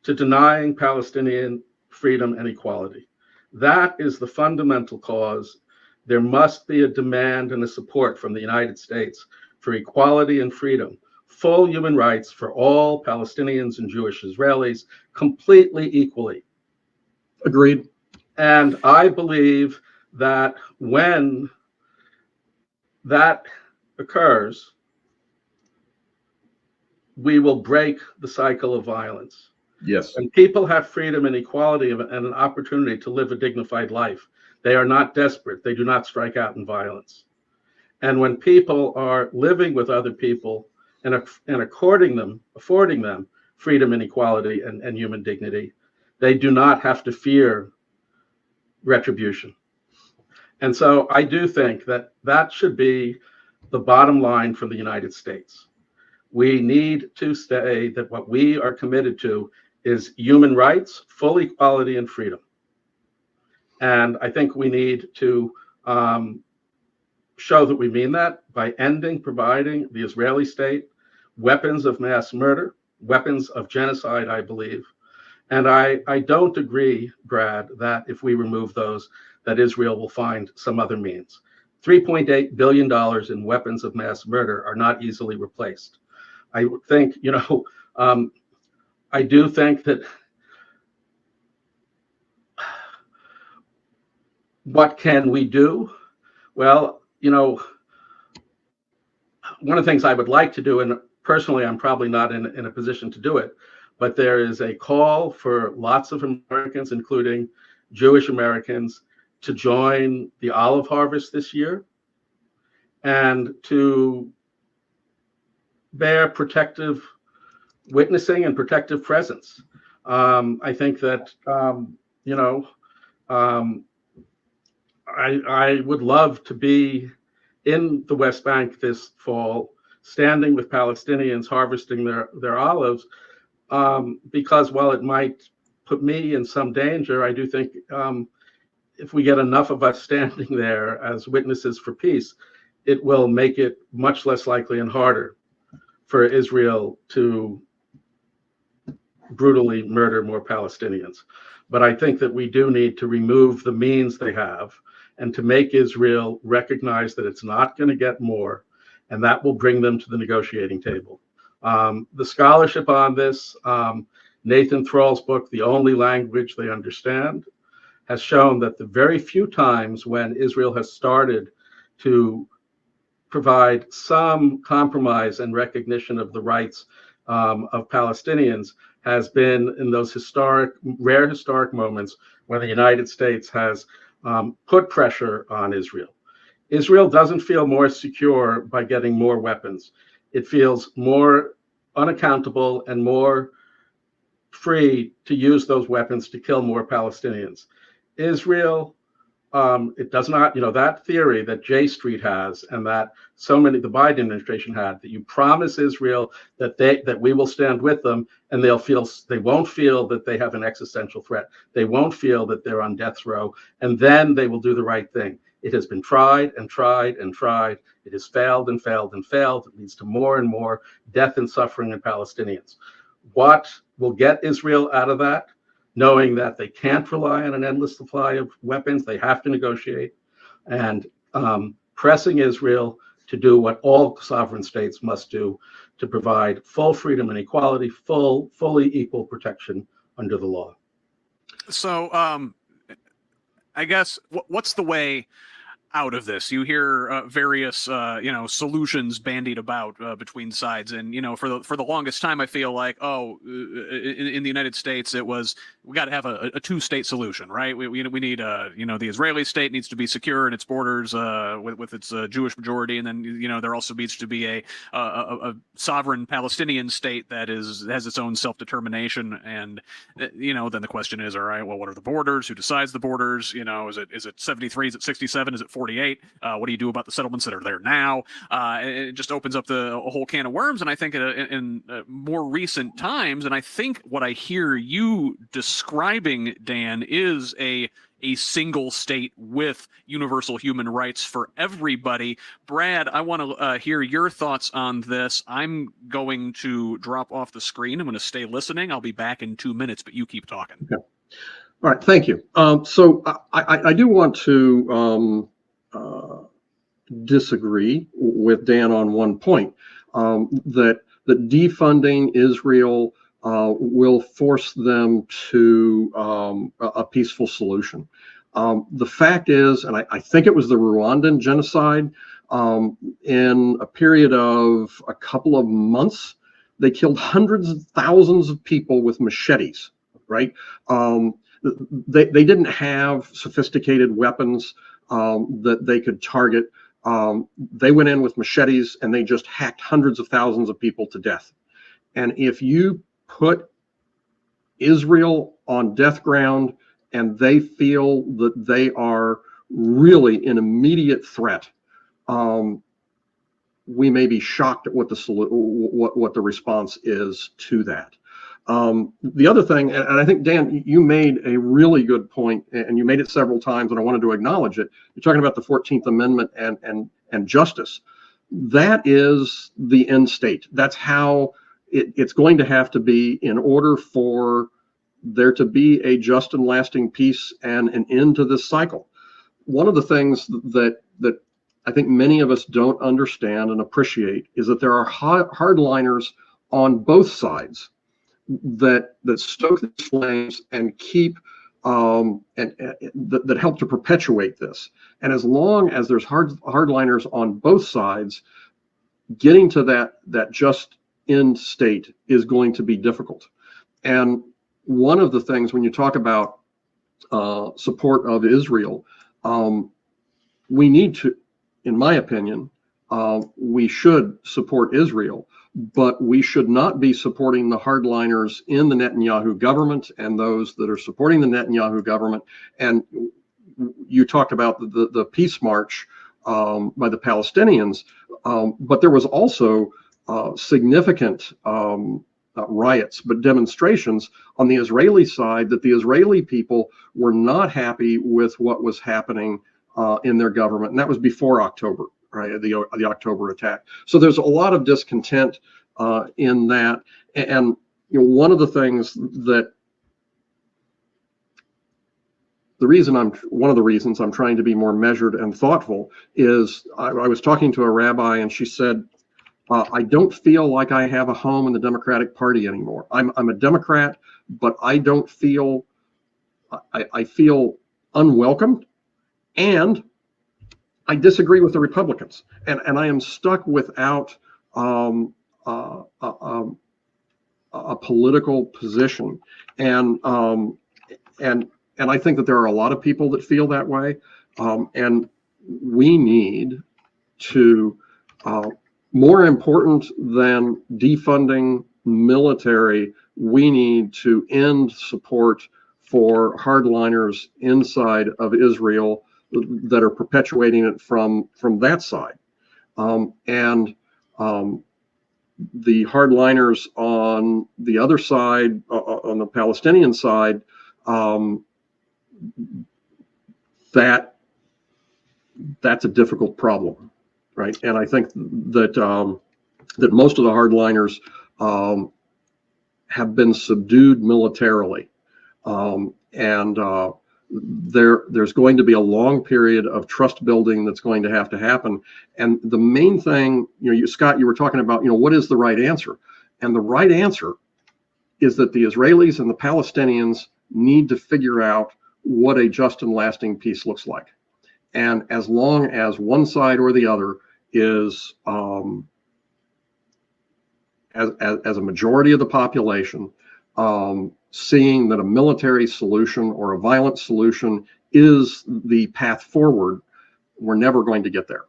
to denying Palestinian freedom and equality. That is the fundamental cause. There must be a demand and a support from the United States for equality and freedom, full human rights for all Palestinians and Jewish Israelis, completely equally. Agreed. And I believe that when that occurs, we will break the cycle of violence. Yes. When people have freedom and equality and an opportunity to live a dignified life, they are not desperate. They do not strike out in violence. And when people are living with other people and affording them freedom and equality and human dignity, they do not have to fear retribution. And so I do think that should be the bottom line from the United States. We need to say that what we are committed to is human rights, full equality, and freedom. And I think we need to show that we mean that by providing the Israeli state weapons of mass murder, weapons of genocide, I believe. And I don't agree, Brad, that if we remove those, that Israel will find some other means. $3.8 billion in weapons of mass murder are not easily replaced. I think, I do think that what can we do? Well, one of the things I would like to do, and personally, I'm probably not in a position to do it, but there is a call for lots of Americans, including Jewish Americans, to join the olive harvest this year and to bear protective witnessing and protective presence. I think that, I would love to be in the West Bank this fall, standing with Palestinians harvesting their olives, because while it might put me in some danger, I do think if we get enough of us standing there as witnesses for peace, it will make it much less likely and harder for Israel to brutally murder more Palestinians. But I think that we do need to remove the means they have and to make Israel recognize that it's not going to get more, and that will bring them to the negotiating table. The scholarship on this, Nathan Thrall's book, The Only Language They Understand, has shown that the very few times when Israel has started to provide some compromise and recognition of the rights of Palestinians has been in those rare historic moments where the United States has put pressure on Israel. Israel doesn't feel more secure by getting more weapons. It feels more unaccountable and more free to use those weapons to kill more Palestinians. Israel, it does not, that theory that J Street has and that the Biden administration had, that you promise Israel that we will stand with them and they won't feel that they have an existential threat. They won't feel that they're on death row, and then they will do the right thing. It has been tried and tried and tried. It has failed and failed and failed. It leads to more and more death and suffering in Palestinians. What will get Israel out of that? Knowing that they can't rely on an endless supply of weapons, they have to negotiate, and pressing Israel to do what all sovereign states must do to provide full freedom and equality, fully equal protection under the law. So I guess what's the way out of this? You hear various solutions bandied about between sides, and for the longest time I feel like in the United States it was, we got to have a two-state solution, right? We need the Israeli state needs to be secure in its borders with its Jewish majority, and then there also needs to be a sovereign Palestinian state that has its own self-determination, and then the question is, all right, well, what are the borders? Who decides the borders? Is it 73? Is it 67? Is it 48? What do you do about the settlements that are there now? It just opens up a whole can of worms. And I think in more recent times, and I think what I hear you describing, Dan, is a single state with universal human rights for everybody. Brad, I want to hear your thoughts on this. I'm going to drop off the screen. I'm going to stay listening. I'll be back in 2 minutes, but you keep talking. Okay. All right, thank you. So I do want to disagree with Dan on one point, that defunding Israel will force them to a peaceful solution. The fact is, and I think it was the Rwandan genocide, in a period of a couple of months, they killed hundreds of thousands of people with machetes, right? They didn't have sophisticated weapons that they could target. They went in with machetes and they just hacked hundreds of thousands of people to death. And if you put Israel on death ground and they feel that they are really an immediate threat, we may be shocked at what the response is to that. The other thing, and I think, Dan, you made a really good point, and you made it several times, and I wanted to acknowledge it. You're talking about the 14th Amendment and justice. That is the end state. That's how it's going to have to be in order for there to be a just and lasting peace and an end to this cycle. one of the things that I think many of us don't understand and appreciate is that there are hardliners on both sides that stoke these flames and keep that help to perpetuate this. And as long as there's hardliners on both sides, getting to that just end state is going to be difficult. And one of the things when you talk about support of Israel, we need to, in my opinion, we should support Israel, but we should not be supporting the hardliners in the Netanyahu government and those that are supporting the Netanyahu government. And you talked about the peace march by the Palestinians, but there was also significant riots, but demonstrations on the Israeli side that the Israeli people were not happy with what was happening in their government. And that was before October, right? The October attack. So there's a lot of discontent in that. And one of the things that one of the reasons I'm trying to be more measured and thoughtful is I was talking to a rabbi and she said, I don't feel like I have a home in the Democratic Party anymore. I'm a Democrat, but I don't feel, I feel unwelcomed, and I disagree with the Republicans, and I am stuck without a political position, and I think that there are a lot of people that feel that way, and we need to. More important than defunding military, we need to end support for hardliners inside of Israel that are perpetuating it from that side. And the hardliners on the other side, on the Palestinian side, that's a difficult problem. Right, and I think that that most of the hardliners have been subdued militarily, and there's going to be a long period of trust building that's going to happen. And the main thing, Scott, you were talking about, what is the right answer? And the right answer is that the Israelis and the Palestinians need to figure out what a just and lasting peace looks like. And as long as one side or the other is, as a majority of the population, seeing that a military solution or a violent solution is the path forward, we're never going to get there.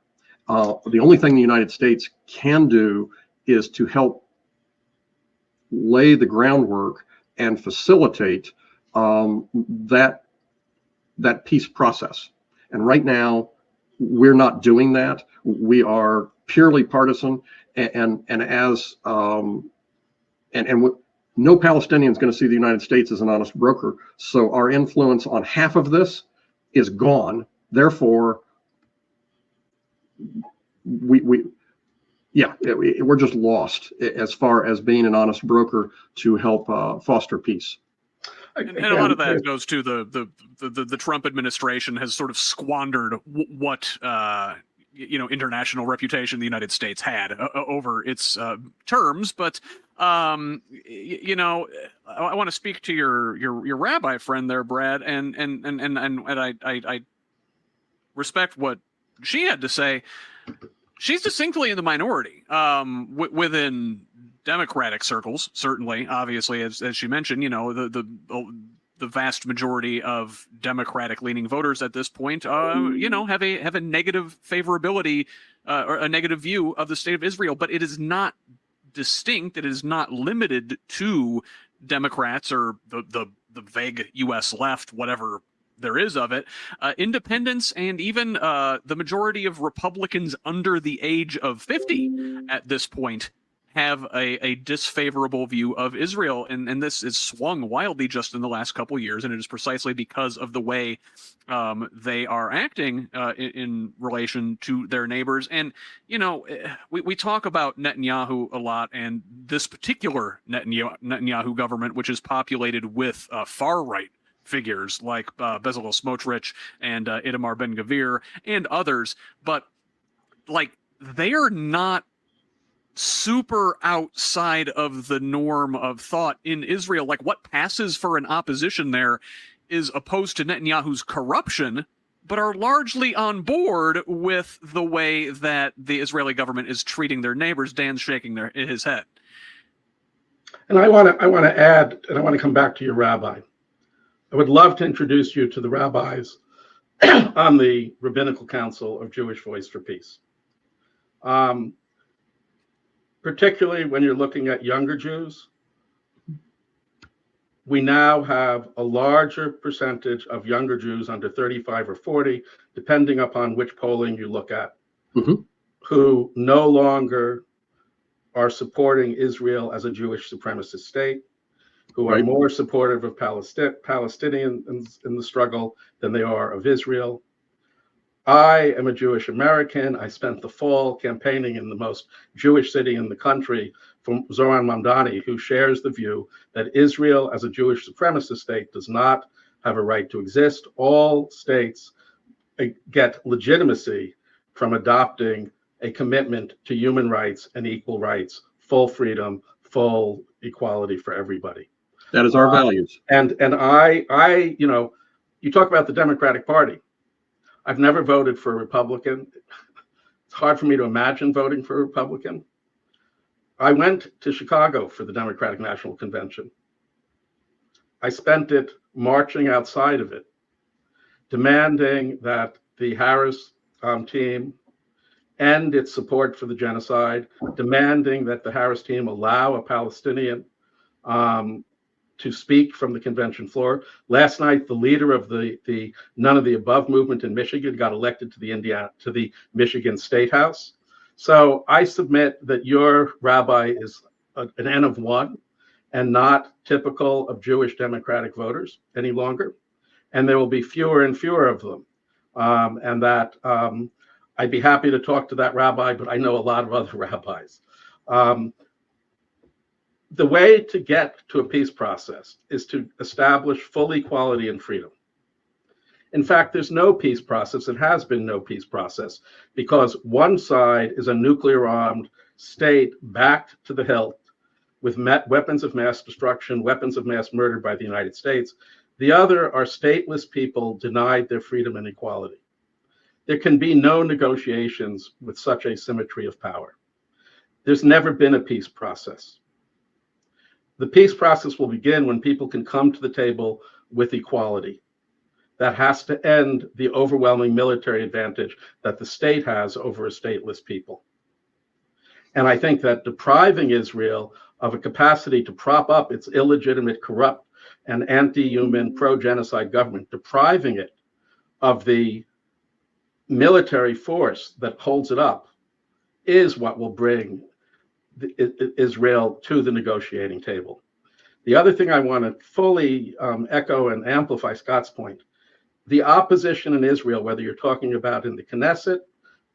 The only thing the United States can do is to help lay the groundwork and facilitate that peace process. And right now, we're not doing that. We are purely partisan, and no Palestinian is going to see the United States as an honest broker. So our influence on half of this is gone. Therefore, we're just lost as far as being an honest broker to help foster peace. And a lot of that goes to the Trump administration has sort of squandered what international reputation the United States had over its terms. But I want to speak to your rabbi friend there, Brad, and I respect what she had to say. She's distinctly in the minority within Democratic circles, certainly, obviously, as she mentioned, the vast majority of Democratic-leaning voters at this point, have a negative favorability or a negative view of the state of Israel. But it is not distinct. It is not limited to Democrats or the vague U.S. left, whatever there is of it. Independents and even the majority of Republicans under the age of 50 at this point have a disfavorable view of Israel. And this is swung wildly just in the last couple of years. And it is precisely because of the way they are acting in relation to their neighbors. And, we talk about Netanyahu a lot, and this particular Netanyahu government, which is populated with far-right figures like Bezalel Smotrich and Itamar Ben-Gvir and others, but like they are not super outside of the norm of thought in Israel. Like what passes for an opposition there is opposed to Netanyahu's corruption, but are largely on board with the way that the Israeli government is treating their neighbors. Dan's shaking his head. And I want to add, and I want to come back to your rabbi. I would love to introduce you to the rabbis on the Rabbinical Council of Jewish Voice for Peace. Particularly when you're looking at younger Jews, we now have a larger percentage of younger Jews under 35 or 40, depending upon which polling you look at, who no longer are supporting Israel as a Jewish supremacist state, who are more supportive of Palestinians in the struggle than they are of Israel. I am a Jewish American. I spent the fall campaigning in the most Jewish city in the country from Zoran Mamdani, who shares the view that Israel as a Jewish supremacist state does not have a right to exist. All states get legitimacy from adopting a commitment to human rights and equal rights, full freedom, full equality for everybody. That is our values. And I, you know, you talk about the Democratic Party. I've never voted for a Republican. It's hard for me to imagine voting for a Republican. I went to Chicago for the Democratic National Convention. I spent it marching outside of it, demanding that the Harris team end its support for the genocide, demanding that the Harris team allow a Palestinian to speak from the convention floor. Last night, the leader of the None of the Above movement in Michigan got elected to the Michigan State House. So I submit that your rabbi is an N of one and not typical of Jewish Democratic voters any longer. And there will be fewer and fewer of them. And that I'd be happy to talk to that rabbi, but I know a lot of other rabbis. The way to get to a peace process is to establish full equality and freedom. In fact, there's no peace process. It has been no peace process because one side is a nuclear-armed state backed to the hilt with weapons of mass destruction, weapons of mass murder by the United States. The other are stateless people denied their freedom and equality. There can be no negotiations with such asymmetry of power. There's never been a peace process. The peace process will begin when people can come to the table with equality. That has to end the overwhelming military advantage that the state has over a stateless people. And I think that depriving Israel of a capacity to prop up its illegitimate, corrupt, and anti-human, pro-genocide government, depriving it of the military force that holds it up, is what will bring Israel to the negotiating table. The other thing I want to fully echo and amplify Scott's point, the opposition in Israel, whether you're talking about in the Knesset,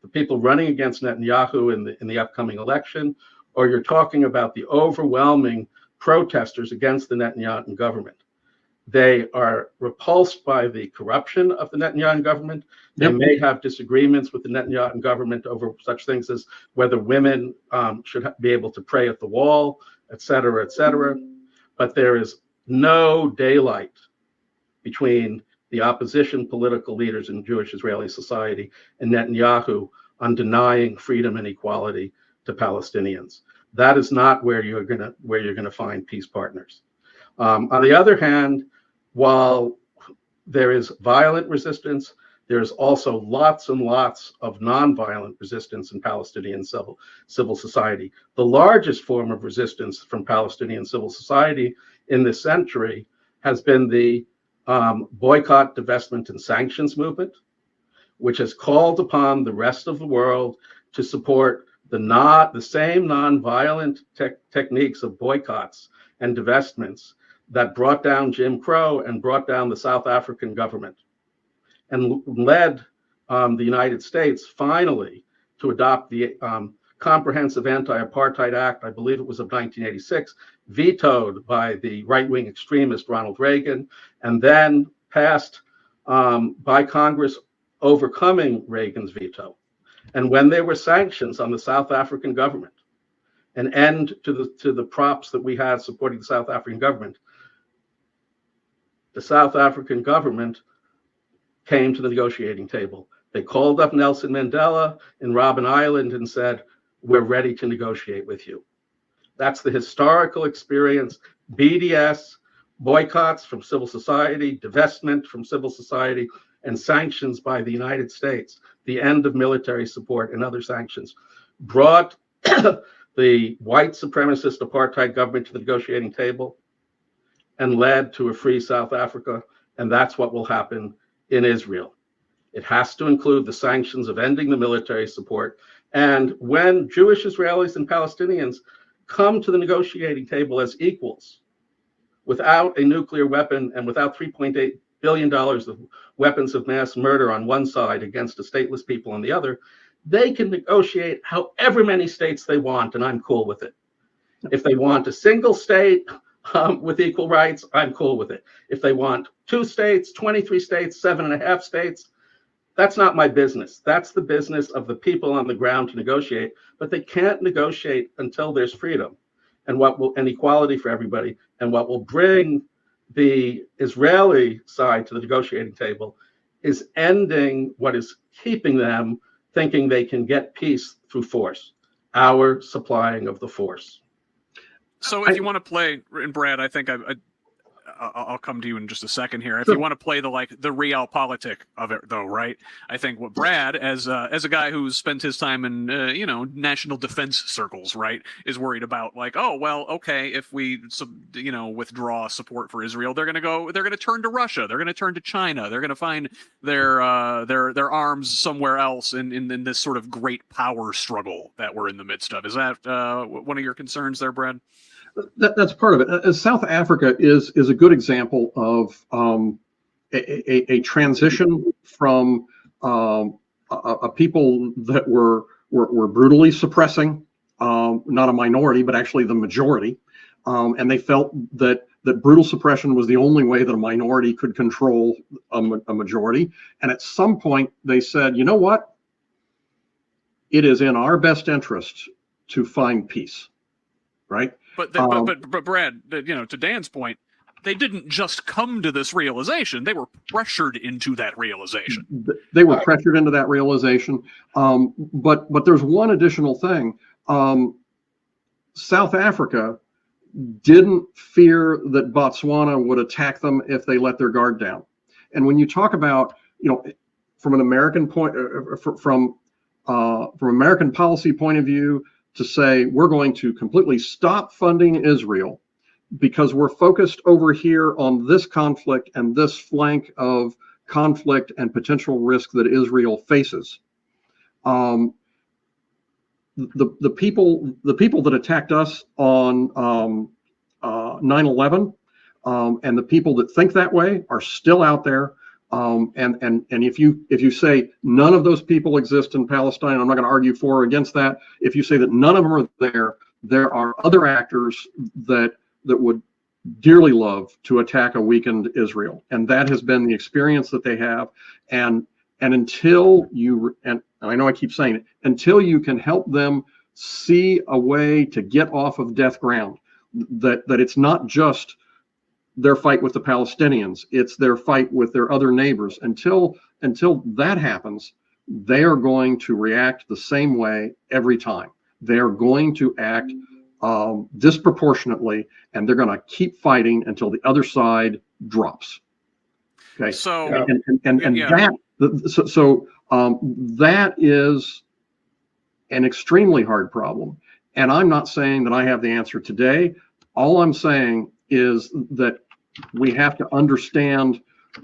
the people running against Netanyahu in the upcoming election, or you're talking about the overwhelming protesters against the Netanyahu government. They are repulsed by the corruption of the Netanyahu government. They may have disagreements with the Netanyahu government over such things as whether women should be able to pray at the wall, et cetera, et cetera. But there is no daylight between the opposition political leaders in Jewish Israeli society and Netanyahu on denying freedom and equality to Palestinians. That is not where you're gonna find peace partners. On the other hand, while there is violent resistance, there's also lots and lots of nonviolent resistance in Palestinian civil society. The largest form of resistance from Palestinian civil society in this century has been the boycott, divestment, and sanctions movement, which has called upon the rest of the world to support the same nonviolent techniques of boycotts and divestments that brought down Jim Crow and brought down the South African government and led the United States finally to adopt the Comprehensive Anti-Apartheid Act, I believe it was of 1986, vetoed by the right-wing extremist Ronald Reagan, and then passed by Congress overcoming Reagan's veto. And when there were sanctions on the South African government, an end to the props that we had supporting the South African government, the South African government came to the negotiating table. They called up Nelson Mandela in Robben Island and said, "We're ready to negotiate with you." That's the historical experience. BDS, boycotts from civil society, divestment from civil society, and sanctions by the United States, the end of military support and other sanctions, brought the white supremacist apartheid government to the negotiating table and led to a free South Africa. And that's what will happen in Israel. It has to include the sanctions of ending the military support. And when Jewish Israelis and Palestinians come to the negotiating table as equals, without a nuclear weapon and without $3.8 billion of weapons of mass murder on one side against a stateless people on the other, they can negotiate however many states they want, and I'm cool with it. If they want a single state with equal rights, I'm cool with it. If they want 2 states, 23 states, 7.5 states, that's not my business. That's the business of the people on the ground to negotiate, but they can't negotiate until there's freedom and equality for everybody. And what will bring the Israeli side to the negotiating table is ending what is keeping them thinking they can get peace through force, our supplying of the force. So if you want to play, and Brad, I think I'll come to you in just a second here. If Sure. you want to play the realpolitik of it, though, right? I think what Brad, as a guy who's spent his time in national defense circles, right, is worried about, like, oh well, okay, if we withdraw support for Israel, they're going to turn to Russia, they're going to turn to China, they're going to find their arms somewhere else in this sort of great power struggle that we're in the midst of. Is that one of your concerns there, Brad? That's part of it. South Africa is a good example of a transition from a people that were brutally suppressing, not a minority, but actually the majority, and they felt that brutal suppression was the only way that a minority could control a majority. And at some point, they said, you know what? It is in our best interest to find peace, right? But Brad, to Dan's point, they didn't just come to this realization; they were pressured into that realization. They were pressured into that realization. But there's one additional thing: South Africa didn't fear that Botswana would attack them if they let their guard down. And when you talk about, from an American point, from American policy point of view, to say we're going to completely stop funding Israel because we're focused over here on this conflict and this flank of conflict and potential risk that Israel faces. The people that attacked us on 9/11 and the people that think that way are still out there. And if you say none of those people exist in Palestine, I'm not going to argue for or against that. If you say that none of them are there are other actors that would dearly love to attack a weakened Israel, and that has been the experience that they have. And until you, and I know I keep saying it, until you can help them see a way to get off of death ground, that it's not just their fight with the Palestinians, it's their fight with their other neighbors. Until that happens, they are going to react the same way every time. They are going to act disproportionately, and they're going to keep fighting until the other side drops. Okay. So that is an extremely hard problem. And I'm not saying that I have the answer today. All I'm saying is that we have to understand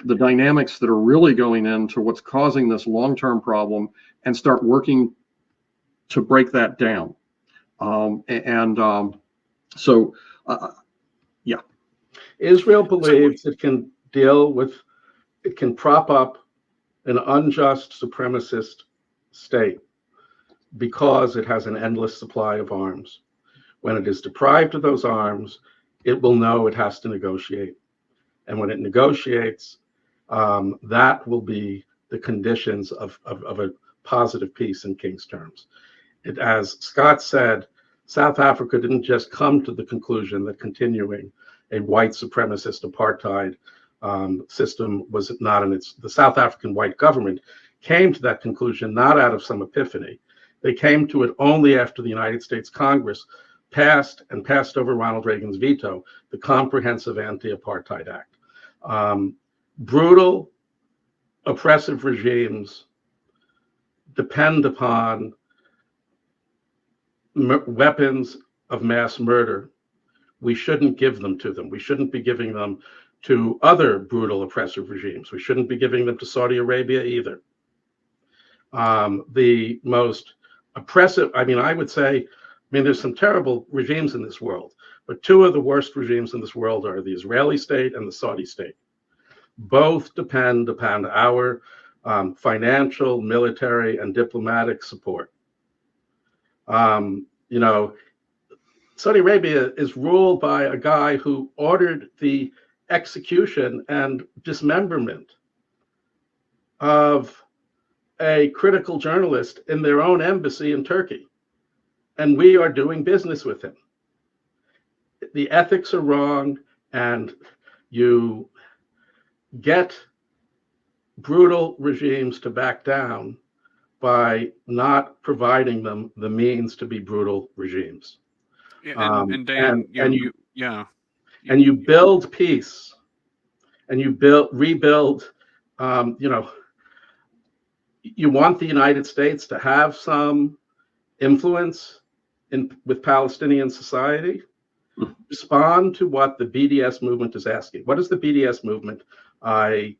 the dynamics that are really going into what's causing this long-term problem and start working to break that down. Israel believes it can prop up an unjust supremacist state because it has an endless supply of arms. When it is deprived of those arms, it will know it has to negotiate. And when it negotiates, that will be the conditions of a positive peace in King's terms. As Scott said, South Africa didn't just come to the conclusion that continuing a white supremacist apartheid system was not in its, the South African white government came to that conclusion not out of some epiphany. They came to it only after the United States Congress passed over Ronald Reagan's veto, the Comprehensive Anti-Apartheid Act. Brutal, oppressive regimes depend upon weapons of mass murder. We shouldn't give them to them. We shouldn't be giving them to other brutal, oppressive regimes. We shouldn't be giving them to Saudi Arabia either. The most oppressive, I would say, there's some terrible regimes in this world, but two of the worst regimes in this world are the Israeli state and the Saudi state. Both depend upon our financial, military, and diplomatic support. Saudi Arabia is ruled by a guy who ordered the execution and dismemberment of a critical journalist in their own embassy in Turkey. And we are doing business with him. The ethics are wrong, and you get brutal regimes to back down by not providing them the means to be brutal regimes. Yeah, and Dan, and you build peace, and you rebuild. You want the United States to have some influence with Palestinian society. Respond to what the BDS movement is asking. What is the BDS movement? I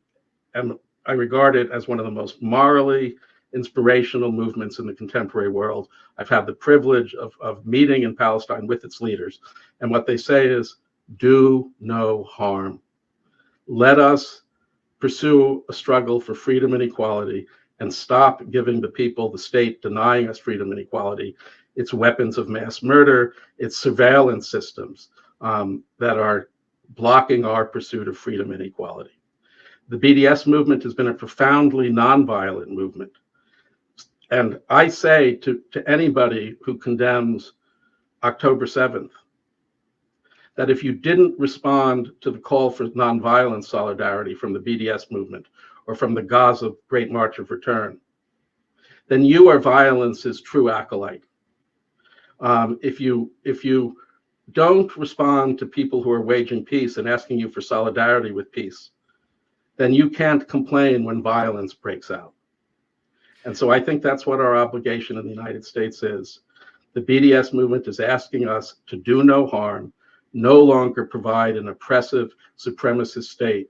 regard it as one of the most morally inspirational movements in the contemporary world. I've had the privilege of meeting in Palestine with its leaders. And what they say is, do no harm. Let us pursue a struggle for freedom and equality and stop giving the people, the state, denying us freedom and equality, its weapons of mass murder, its surveillance systems that are blocking our pursuit of freedom and equality. The BDS movement has been a profoundly nonviolent movement. And I say to anybody who condemns October 7th, that if you didn't respond to the call for nonviolent solidarity from the BDS movement or from the Gaza Great March of Return, then you are violence's true acolyte. If you don't respond to people who are waging peace and asking you for solidarity with peace, then you can't complain when violence breaks out. And so I think that's what our obligation in the United States is. The BDS movement is asking us to do no harm, no longer provide an oppressive supremacist state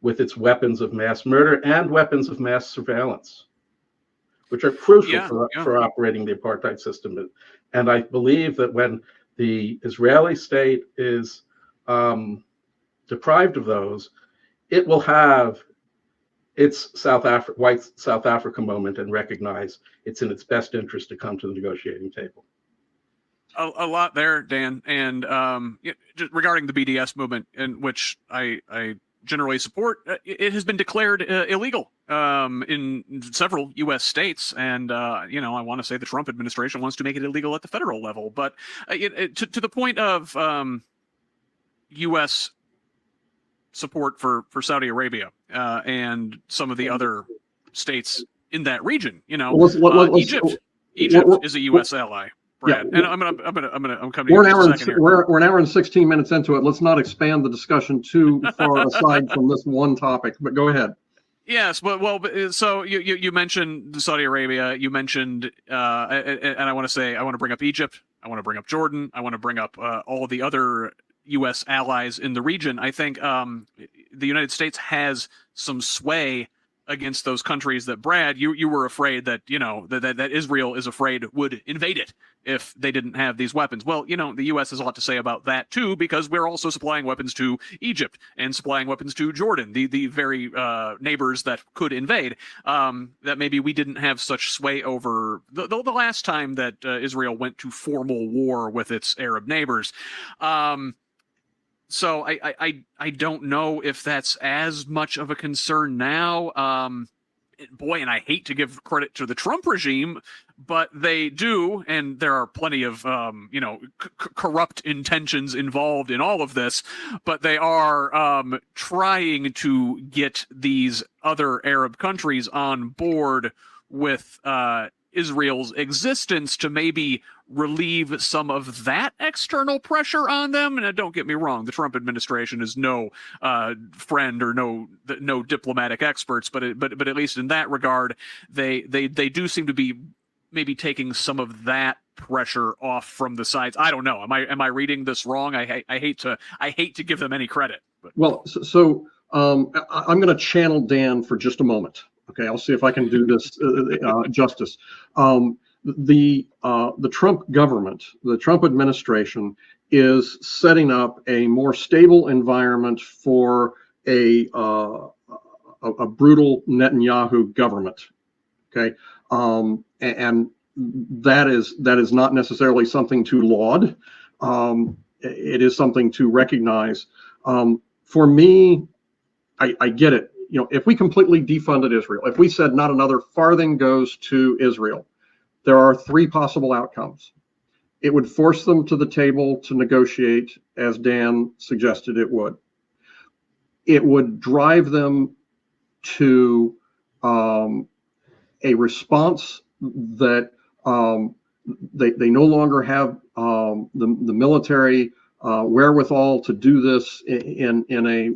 with its weapons of mass murder and weapons of mass surveillance, which are crucial for operating the apartheid system. And I believe that when the Israeli state is deprived of those, it will have its white South Africa moment and recognize it's in its best interest to come to the negotiating table. A lot there, Dan, and just regarding the BDS movement, in which I generally support, it has been declared illegal in several U.S. states, and I want to say the Trump administration wants to make it illegal at the federal level. But to the point of U.S. support for Saudi Arabia and some of the other states in that region, Egypt is a U.S. ally. Brad, and I'm coming to you in a second here. We're an hour and 16 minutes into it. Let's not expand the discussion too far aside from this one topic, but go ahead. Yes, so you mentioned Saudi Arabia, you mentioned, and I want to bring up Egypt, I want to bring up Jordan, I want to bring up all the other U.S. allies in the region. I think the United States has some sway against those countries that, Brad, you were afraid that, that Israel is afraid would invade it if they didn't have these weapons. Well, the U.S. has a lot to say about that, too, because we're also supplying weapons to Egypt and supplying weapons to Jordan, the very neighbors that could invade, that maybe we didn't have such sway over the last time that Israel went to formal war with its Arab neighbors. So I don't know if that's as much of a concern now. Boy, and I hate to give credit to the Trump regime, but they do, and there are plenty of corrupt intentions involved in all of this, but they are trying to get these other Arab countries on board with Israel's existence to maybe relieve some of that external pressure on them. And don't get me wrong, the Trump administration is no friend or no diplomatic experts, but at least in that regard, they do seem to be maybe taking some of that pressure off from the sides. I don't know. Am I reading this wrong? I hate to give them any credit. But. Well, so I'm going to channel Dan for just a moment. Okay, I'll see if I can do this justice. The Trump government, the Trump administration, is setting up a more stable environment for a brutal Netanyahu government. Okay, and that is not necessarily something to laud. It is something to recognize. For me, I get it. You know, if we completely defunded Israel, if we said not another farthing goes to Israel, there are three possible outcomes. It would force them to the table to negotiate, as Dan suggested it would. It would drive them to a response that they no longer have the military wherewithal to do this in a,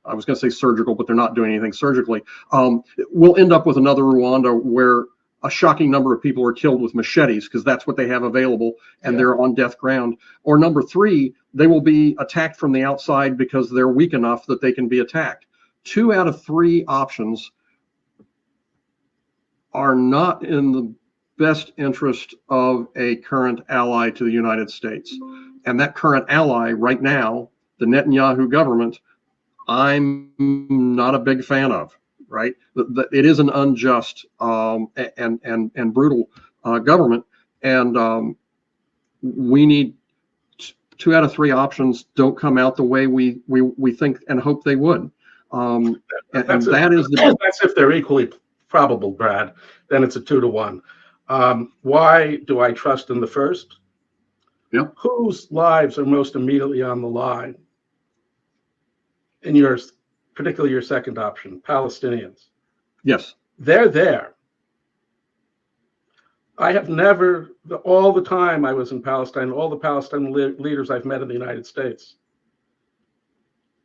I was going to say surgical, but they're not doing anything surgically. We'll end up with another Rwanda where a shocking number of people are killed with machetes because that's what they have available and they're on death ground. Or number three, they will be attacked from the outside because they're weak enough that they can be attacked. 2 out of 3 options are not in the best interest of a current ally to the United States. And that current ally right now, the Netanyahu government, I'm not a big fan of, right? It is an unjust and brutal government, and we need 2 out of 3 options don't come out the way we think and hope they would. That's if they're equally probable, Brad. Then it's a 2-to-1. Why do I trust in the first? Yeah. Whose lives are most immediately on the line? In particularly your second option, Palestinians. Yes. They're there. I have never, all the time I was in Palestine, all the Palestinian leaders I've met in the United States,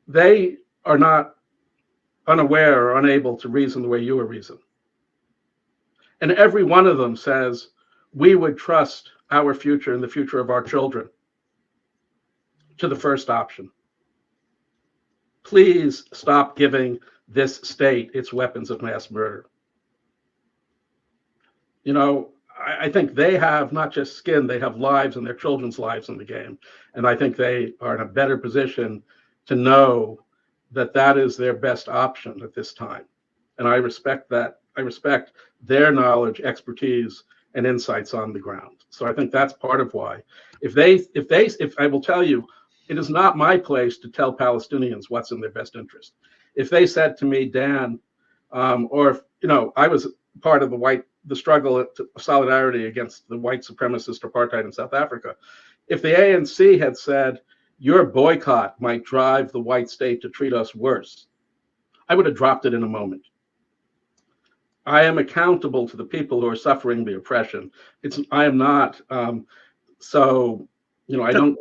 they are not unaware or unable to reason the way you are reason. And every one of them says, we would trust our future and the future of our children to the first option. Please stop giving this state its weapons of mass murder. You know, I think they have not just skin, they have lives and their children's lives in the game. And I think they are in a better position to know that that is their best option at this time. And I respect that. I respect their knowledge, expertise, and insights on the ground. So I think that's part of why. If I will tell you, it is not my place to tell Palestinians what's in their best interest. If they said to me, Dan, or if, you know, I was part of the struggle to solidarity against the white supremacist apartheid in South Africa. If the ANC had said, your boycott might drive the white state to treat us worse, I would have dropped it in a moment. I am accountable to the people who are suffering the oppression. I am not, you know, I don't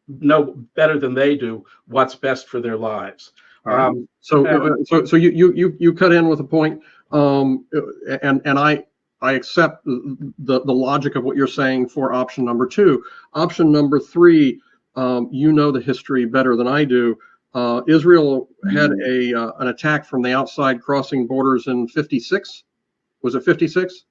know better than they do what's best for their lives. So you cut in with a point, and I accept the logic of what you're saying for option number 2. Option number 3, you know the history better than I do. Israel had an attack from the outside crossing borders in 56. Was it 56?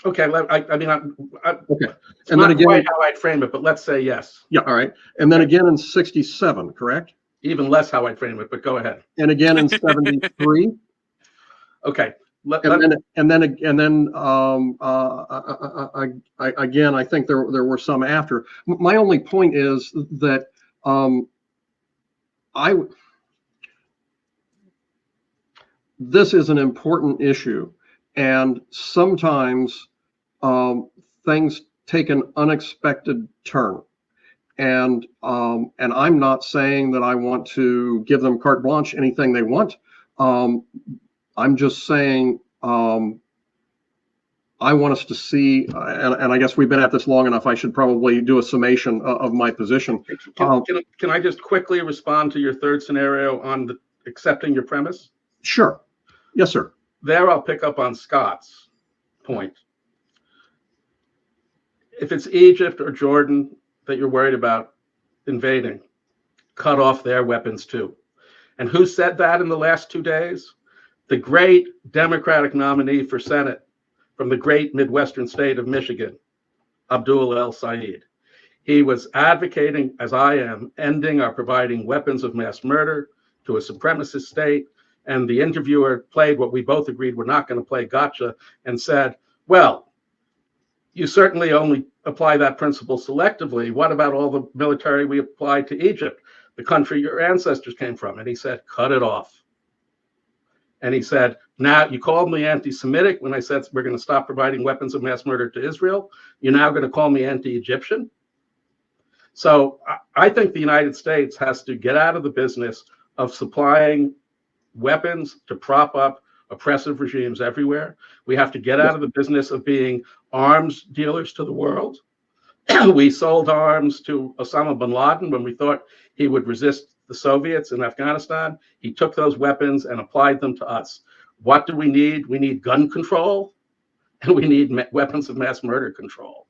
Okay, I mean, okay. It's and not then again, quite how I'd frame it, but let's say yes. Yeah, all right. And then again in 67, correct? Even less how I'd frame it, but go ahead. And again in 73. Okay. Again, I think there were some after. My only point is that This is an important issue, and sometimes things take an unexpected turn. And I'm not saying that I want to give them carte blanche, anything they want. I'm just saying I want us to see, and I guess we've been at this long enough, I should probably do a summation of my position. Can I just quickly respond to your third scenario on accepting your premise? Sure. Yes, sir. There I'll pick up on Scott's point. If it's Egypt or Jordan that you're worried about invading, cut off their weapons too. And who said that in the last 2 days? The great Democratic nominee for Senate from the great Midwestern state of Michigan, Abdul El-Sayed. He was advocating, as I am, ending our providing weapons of mass murder to a supremacist state. And the interviewer played what we both agreed we're not going to play gotcha, and said, well, you certainly only apply that principle selectively. What about all the military we applied to Egypt, the country your ancestors came from? And he said, cut it off. And he said, now you called me anti-Semitic when I said we're going to stop providing weapons of mass murder to Israel. You're now going to call me anti-Egyptian. So I think the United States has to get out of the business of supplying weapons to prop up oppressive regimes everywhere. We have to get out of the business of being arms dealers to the world. We sold arms to Osama bin Laden when we thought he would resist the Soviets in Afghanistan. He took those weapons and applied them to us. What do we need? We need gun control, and we need weapons of mass murder control.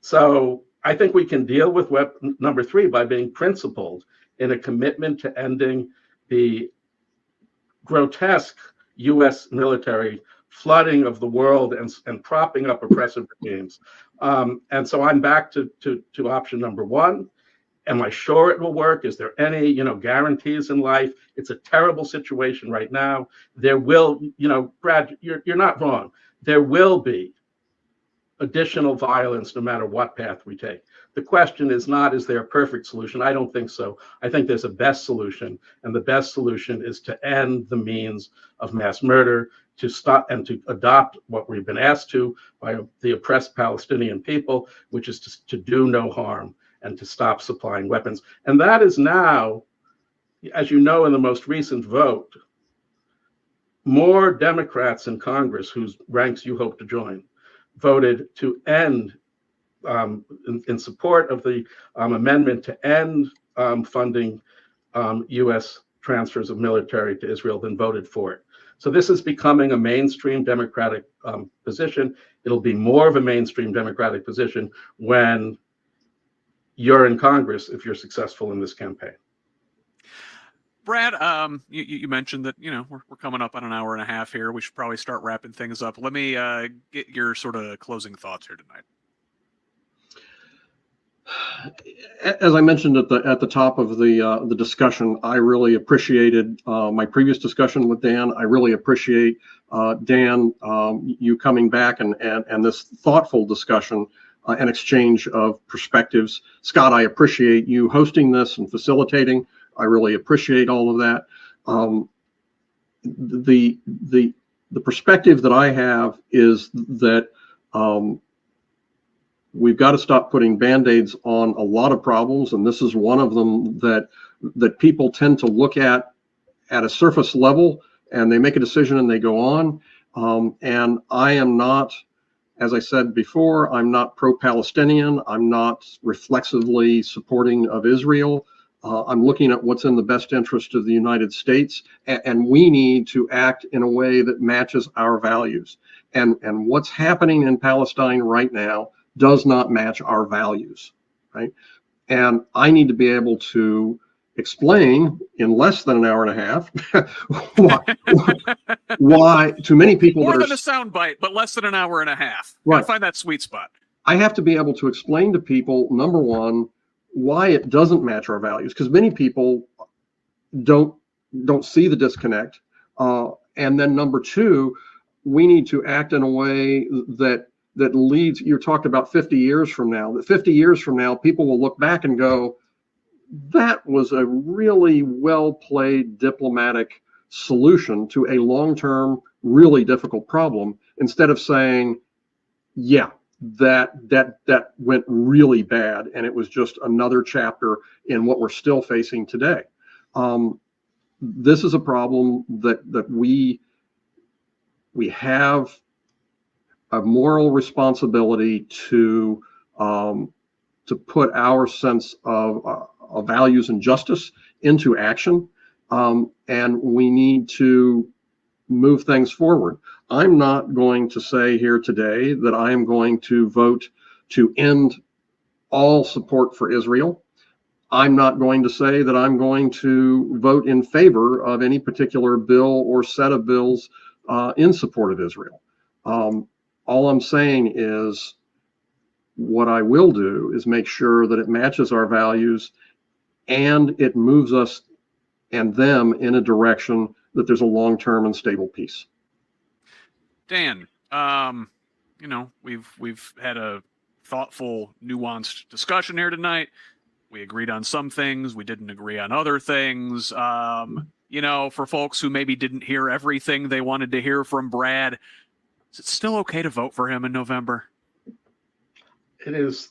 So I think we can deal with number 3 by being principled in a commitment to ending the grotesque U.S. military flooding of the world and propping up oppressive regimes. And so I'm back to option number 1. Am I sure it will work? Is there any, guarantees in life? It's a terrible situation right now. There will, Brad, you're not wrong. There will be additional violence no matter what path we take. The question is not, is there a perfect solution? I don't think so. I think there's a best solution, and the best solution is to end the means of mass murder, to stop and to adopt what we've been asked to by the oppressed Palestinian people, which is to do no harm and to stop supplying weapons. And that is now, as you know, in the most recent vote, more Democrats in Congress, whose ranks you hope to join, voted to end, in support of the amendment to end funding U.S. transfers of military to Israel, than voted for it. So this is becoming a mainstream Democratic position. It'll be more of a mainstream Democratic position when you're in Congress, if you're successful in this campaign. Brad, you mentioned that, we're coming up on an hour and a half here. We should probably start wrapping things up. Let me get your sort of closing thoughts here tonight. As I mentioned at the top of the discussion, I really appreciated my previous discussion with Dan. I really appreciate Dan, you coming back and this thoughtful discussion and exchange of perspectives. Scott, I appreciate you hosting this and facilitating. I really appreciate all of that. The perspective that I have is that we've got to stop putting Band-Aids on a lot of problems, and this is one of them that people tend to look at a surface level, and they make a decision and they go on. And I am not, as I said before, I'm not pro-Palestinian. I'm not reflexively supporting of Israel. I'm looking at what's in the best interest of the United States, and we need to act in a way that matches our values. And what's happening in Palestine right now does not match our values, right? And I need to be able to explain in less than an hour and a half why to many people more than a soundbite, but less than an hour and a half. Right. Find that sweet spot. I have to be able to explain to people, number one, why it doesn't match our values, because many people don't see the disconnect. And then number two, we need to act in a way that leads, you talked about 50 years from now, that 50 years from now, people will look back and go, that was a really well-played diplomatic solution to a long-term, really difficult problem, instead of saying, yeah, that went really bad, and it was just another chapter in what we're still facing today. This is a problem that we have a moral responsibility to put our sense of values and justice into action, and we need to move things forward. I'm not going to say here today that I am going to vote to end all support for Israel. I'm not going to say that I'm going to vote in favor of any particular bill or set of bills in support of Israel. All I'm saying is, what I will do is make sure that it matches our values and it moves us and them in a direction that there's a long-term and stable peace. Dan, we've had a thoughtful, nuanced discussion here tonight. We agreed on some things. We didn't agree on other things. For folks who maybe didn't hear everything they wanted to hear from Brad, is it still okay to vote for him in November? It is.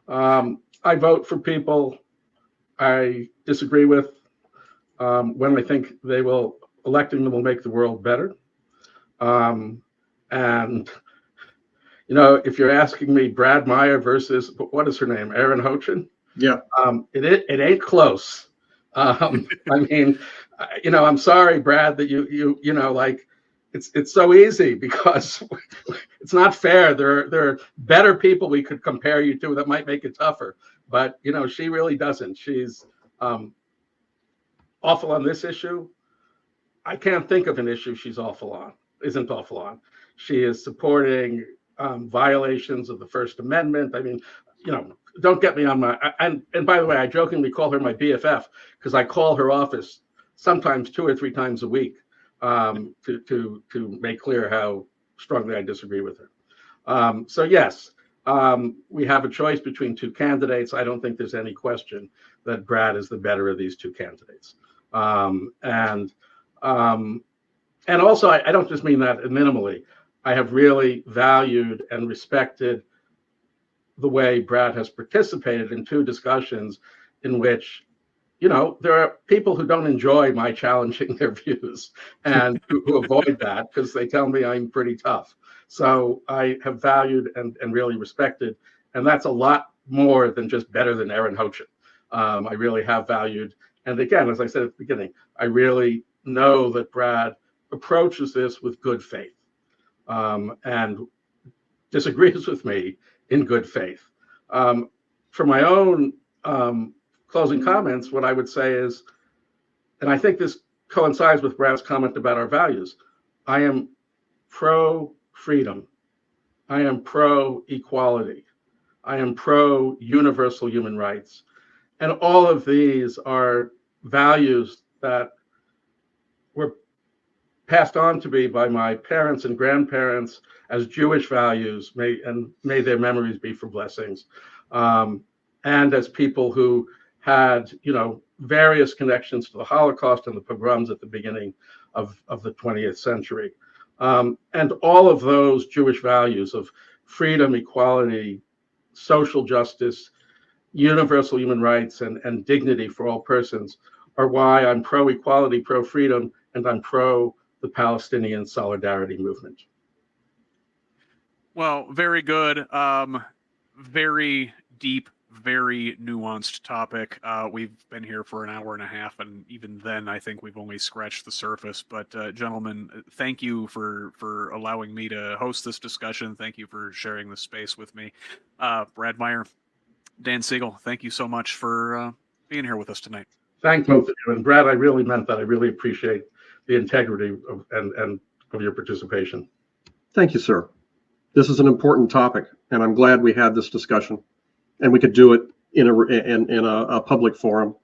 I vote for people I disagree with when I think electing them will make the world better. If you're asking me, Brad Meyer versus, what is her name, Erin Houchin? Yeah. It ain't close. I'm sorry, Brad, that it's so easy, because it's not fair. There are better people we could compare you to that might make it tougher, but she really doesn't. She's awful on this issue. I can't think of an issue she's isn't awful on. She is supporting violations of the First Amendment. I mean, don't get me on and by the way, I jokingly call her my BFF, because I call her office sometimes 2 or 3 times a week to make clear how strongly I disagree with her. So yes, we have a choice between 2 candidates. I don't think there's any question that Brad is the better of these 2 candidates. And also, I don't just mean that minimally. I have really valued and respected the way Brad has participated in 2 discussions in which, there are people who don't enjoy my challenging their views and who avoid that because they tell me I'm pretty tough. So I have valued and really respected, and that's a lot more than just better than Erin Houchin. I really have valued, and again, as I said at the beginning, I really know that Brad approaches this with good faith and disagrees with me in good faith. For my own closing comments, what I would say is, and I think this coincides with Brad's comment about our values, I am pro-freedom. I am pro-equality. I am pro-universal human rights. And all of these are values that were passed on to me by my parents and grandparents as Jewish values, may their memories be for blessings, and as people who had, various connections to the Holocaust and the pogroms at the beginning of the 20th century. And all of those Jewish values of freedom, equality, social justice, universal human rights, and dignity for all persons are why I'm pro-equality, pro-freedom, and I'm pro the Palestinian solidarity movement. Well, very good. Very deep, very nuanced topic. We've been here for an hour and a half, and even then, I think we've only scratched the surface. But gentlemen, thank you for allowing me to host this discussion. Thank you for sharing this space with me. Brad Meyer, Dan Segal, thank you so much for being here with us tonight. Thank both of you. And Brad, I really meant that. I really appreciate the integrity of your participation. Thank you, sir. This is an important topic, and I'm glad we had this discussion, and we could do it in a public forum.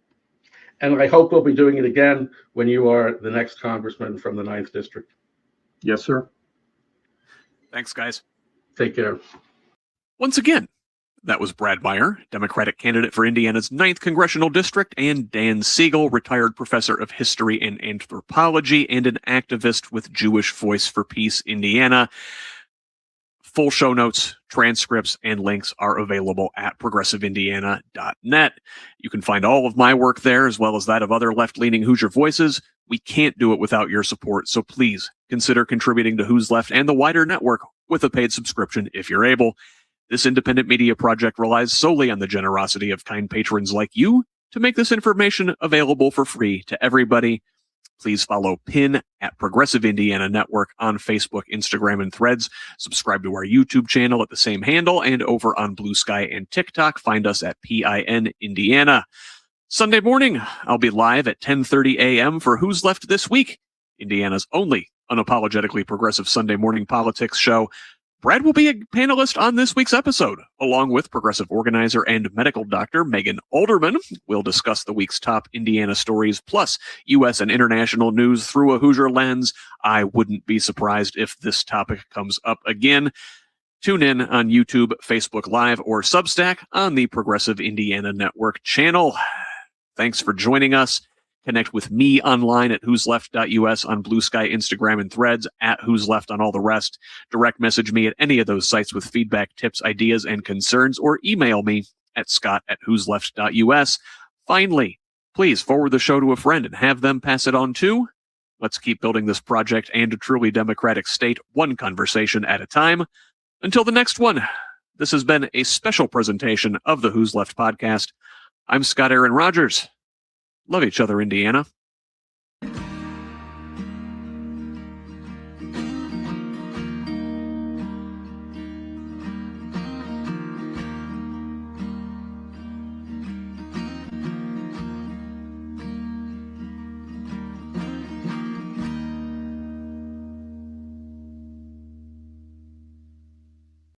And I hope we'll be doing it again when you are the next congressman from the 9th District. Yes, sir. Thanks, guys. Take care. Once again, That was Brad Meyer, Democratic candidate for Indiana's 9th Congressional District, and Dan Segal, retired professor of history and anthropology and an activist with Jewish Voice for Peace Indiana. Full show notes, transcripts, and links are available at progressiveindiana.net. You can find all of my work there, as well as that of other left-leaning Hoosier voices. We can't do it without your support, so please consider contributing to Who's Left and the wider network with a paid subscription if you're able. This independent media project relies solely on the generosity of kind patrons like you to make this information available for free to everybody. Please follow PIN at Progressive Indiana Network on Facebook, Instagram, and Threads. Subscribe to our YouTube channel at the same handle, and over on Blue Sky and TikTok, find us at PIN Indiana. Sunday morning, I'll be live at 10:30 a.m. for Who's Left This Week, Indiana's only unapologetically progressive Sunday morning politics show. Brad will be a panelist on this week's episode, along with progressive organizer and medical doctor Megan Alderman. We'll discuss the week's top Indiana stories, plus U.S. and international news through a Hoosier lens. I wouldn't be surprised if this topic comes up again. Tune in on YouTube, Facebook Live, or Substack on the Progressive Indiana Network channel. Thanks for joining us. Connect with me online at whosleft.us on Blue Sky, Instagram, and Threads, at Who's Left on all the rest. Direct message me at any of those sites with feedback, tips, ideas, and concerns, or email me at scott@whosleft.us. Finally, please forward the show to a friend and have them pass it on too. Let's keep building this project and a truly democratic state one conversation at a time. Until the next one, this has been a special presentation of the Who's Left podcast. I'm Scott Aaron Rogers. Love each other, Indiana.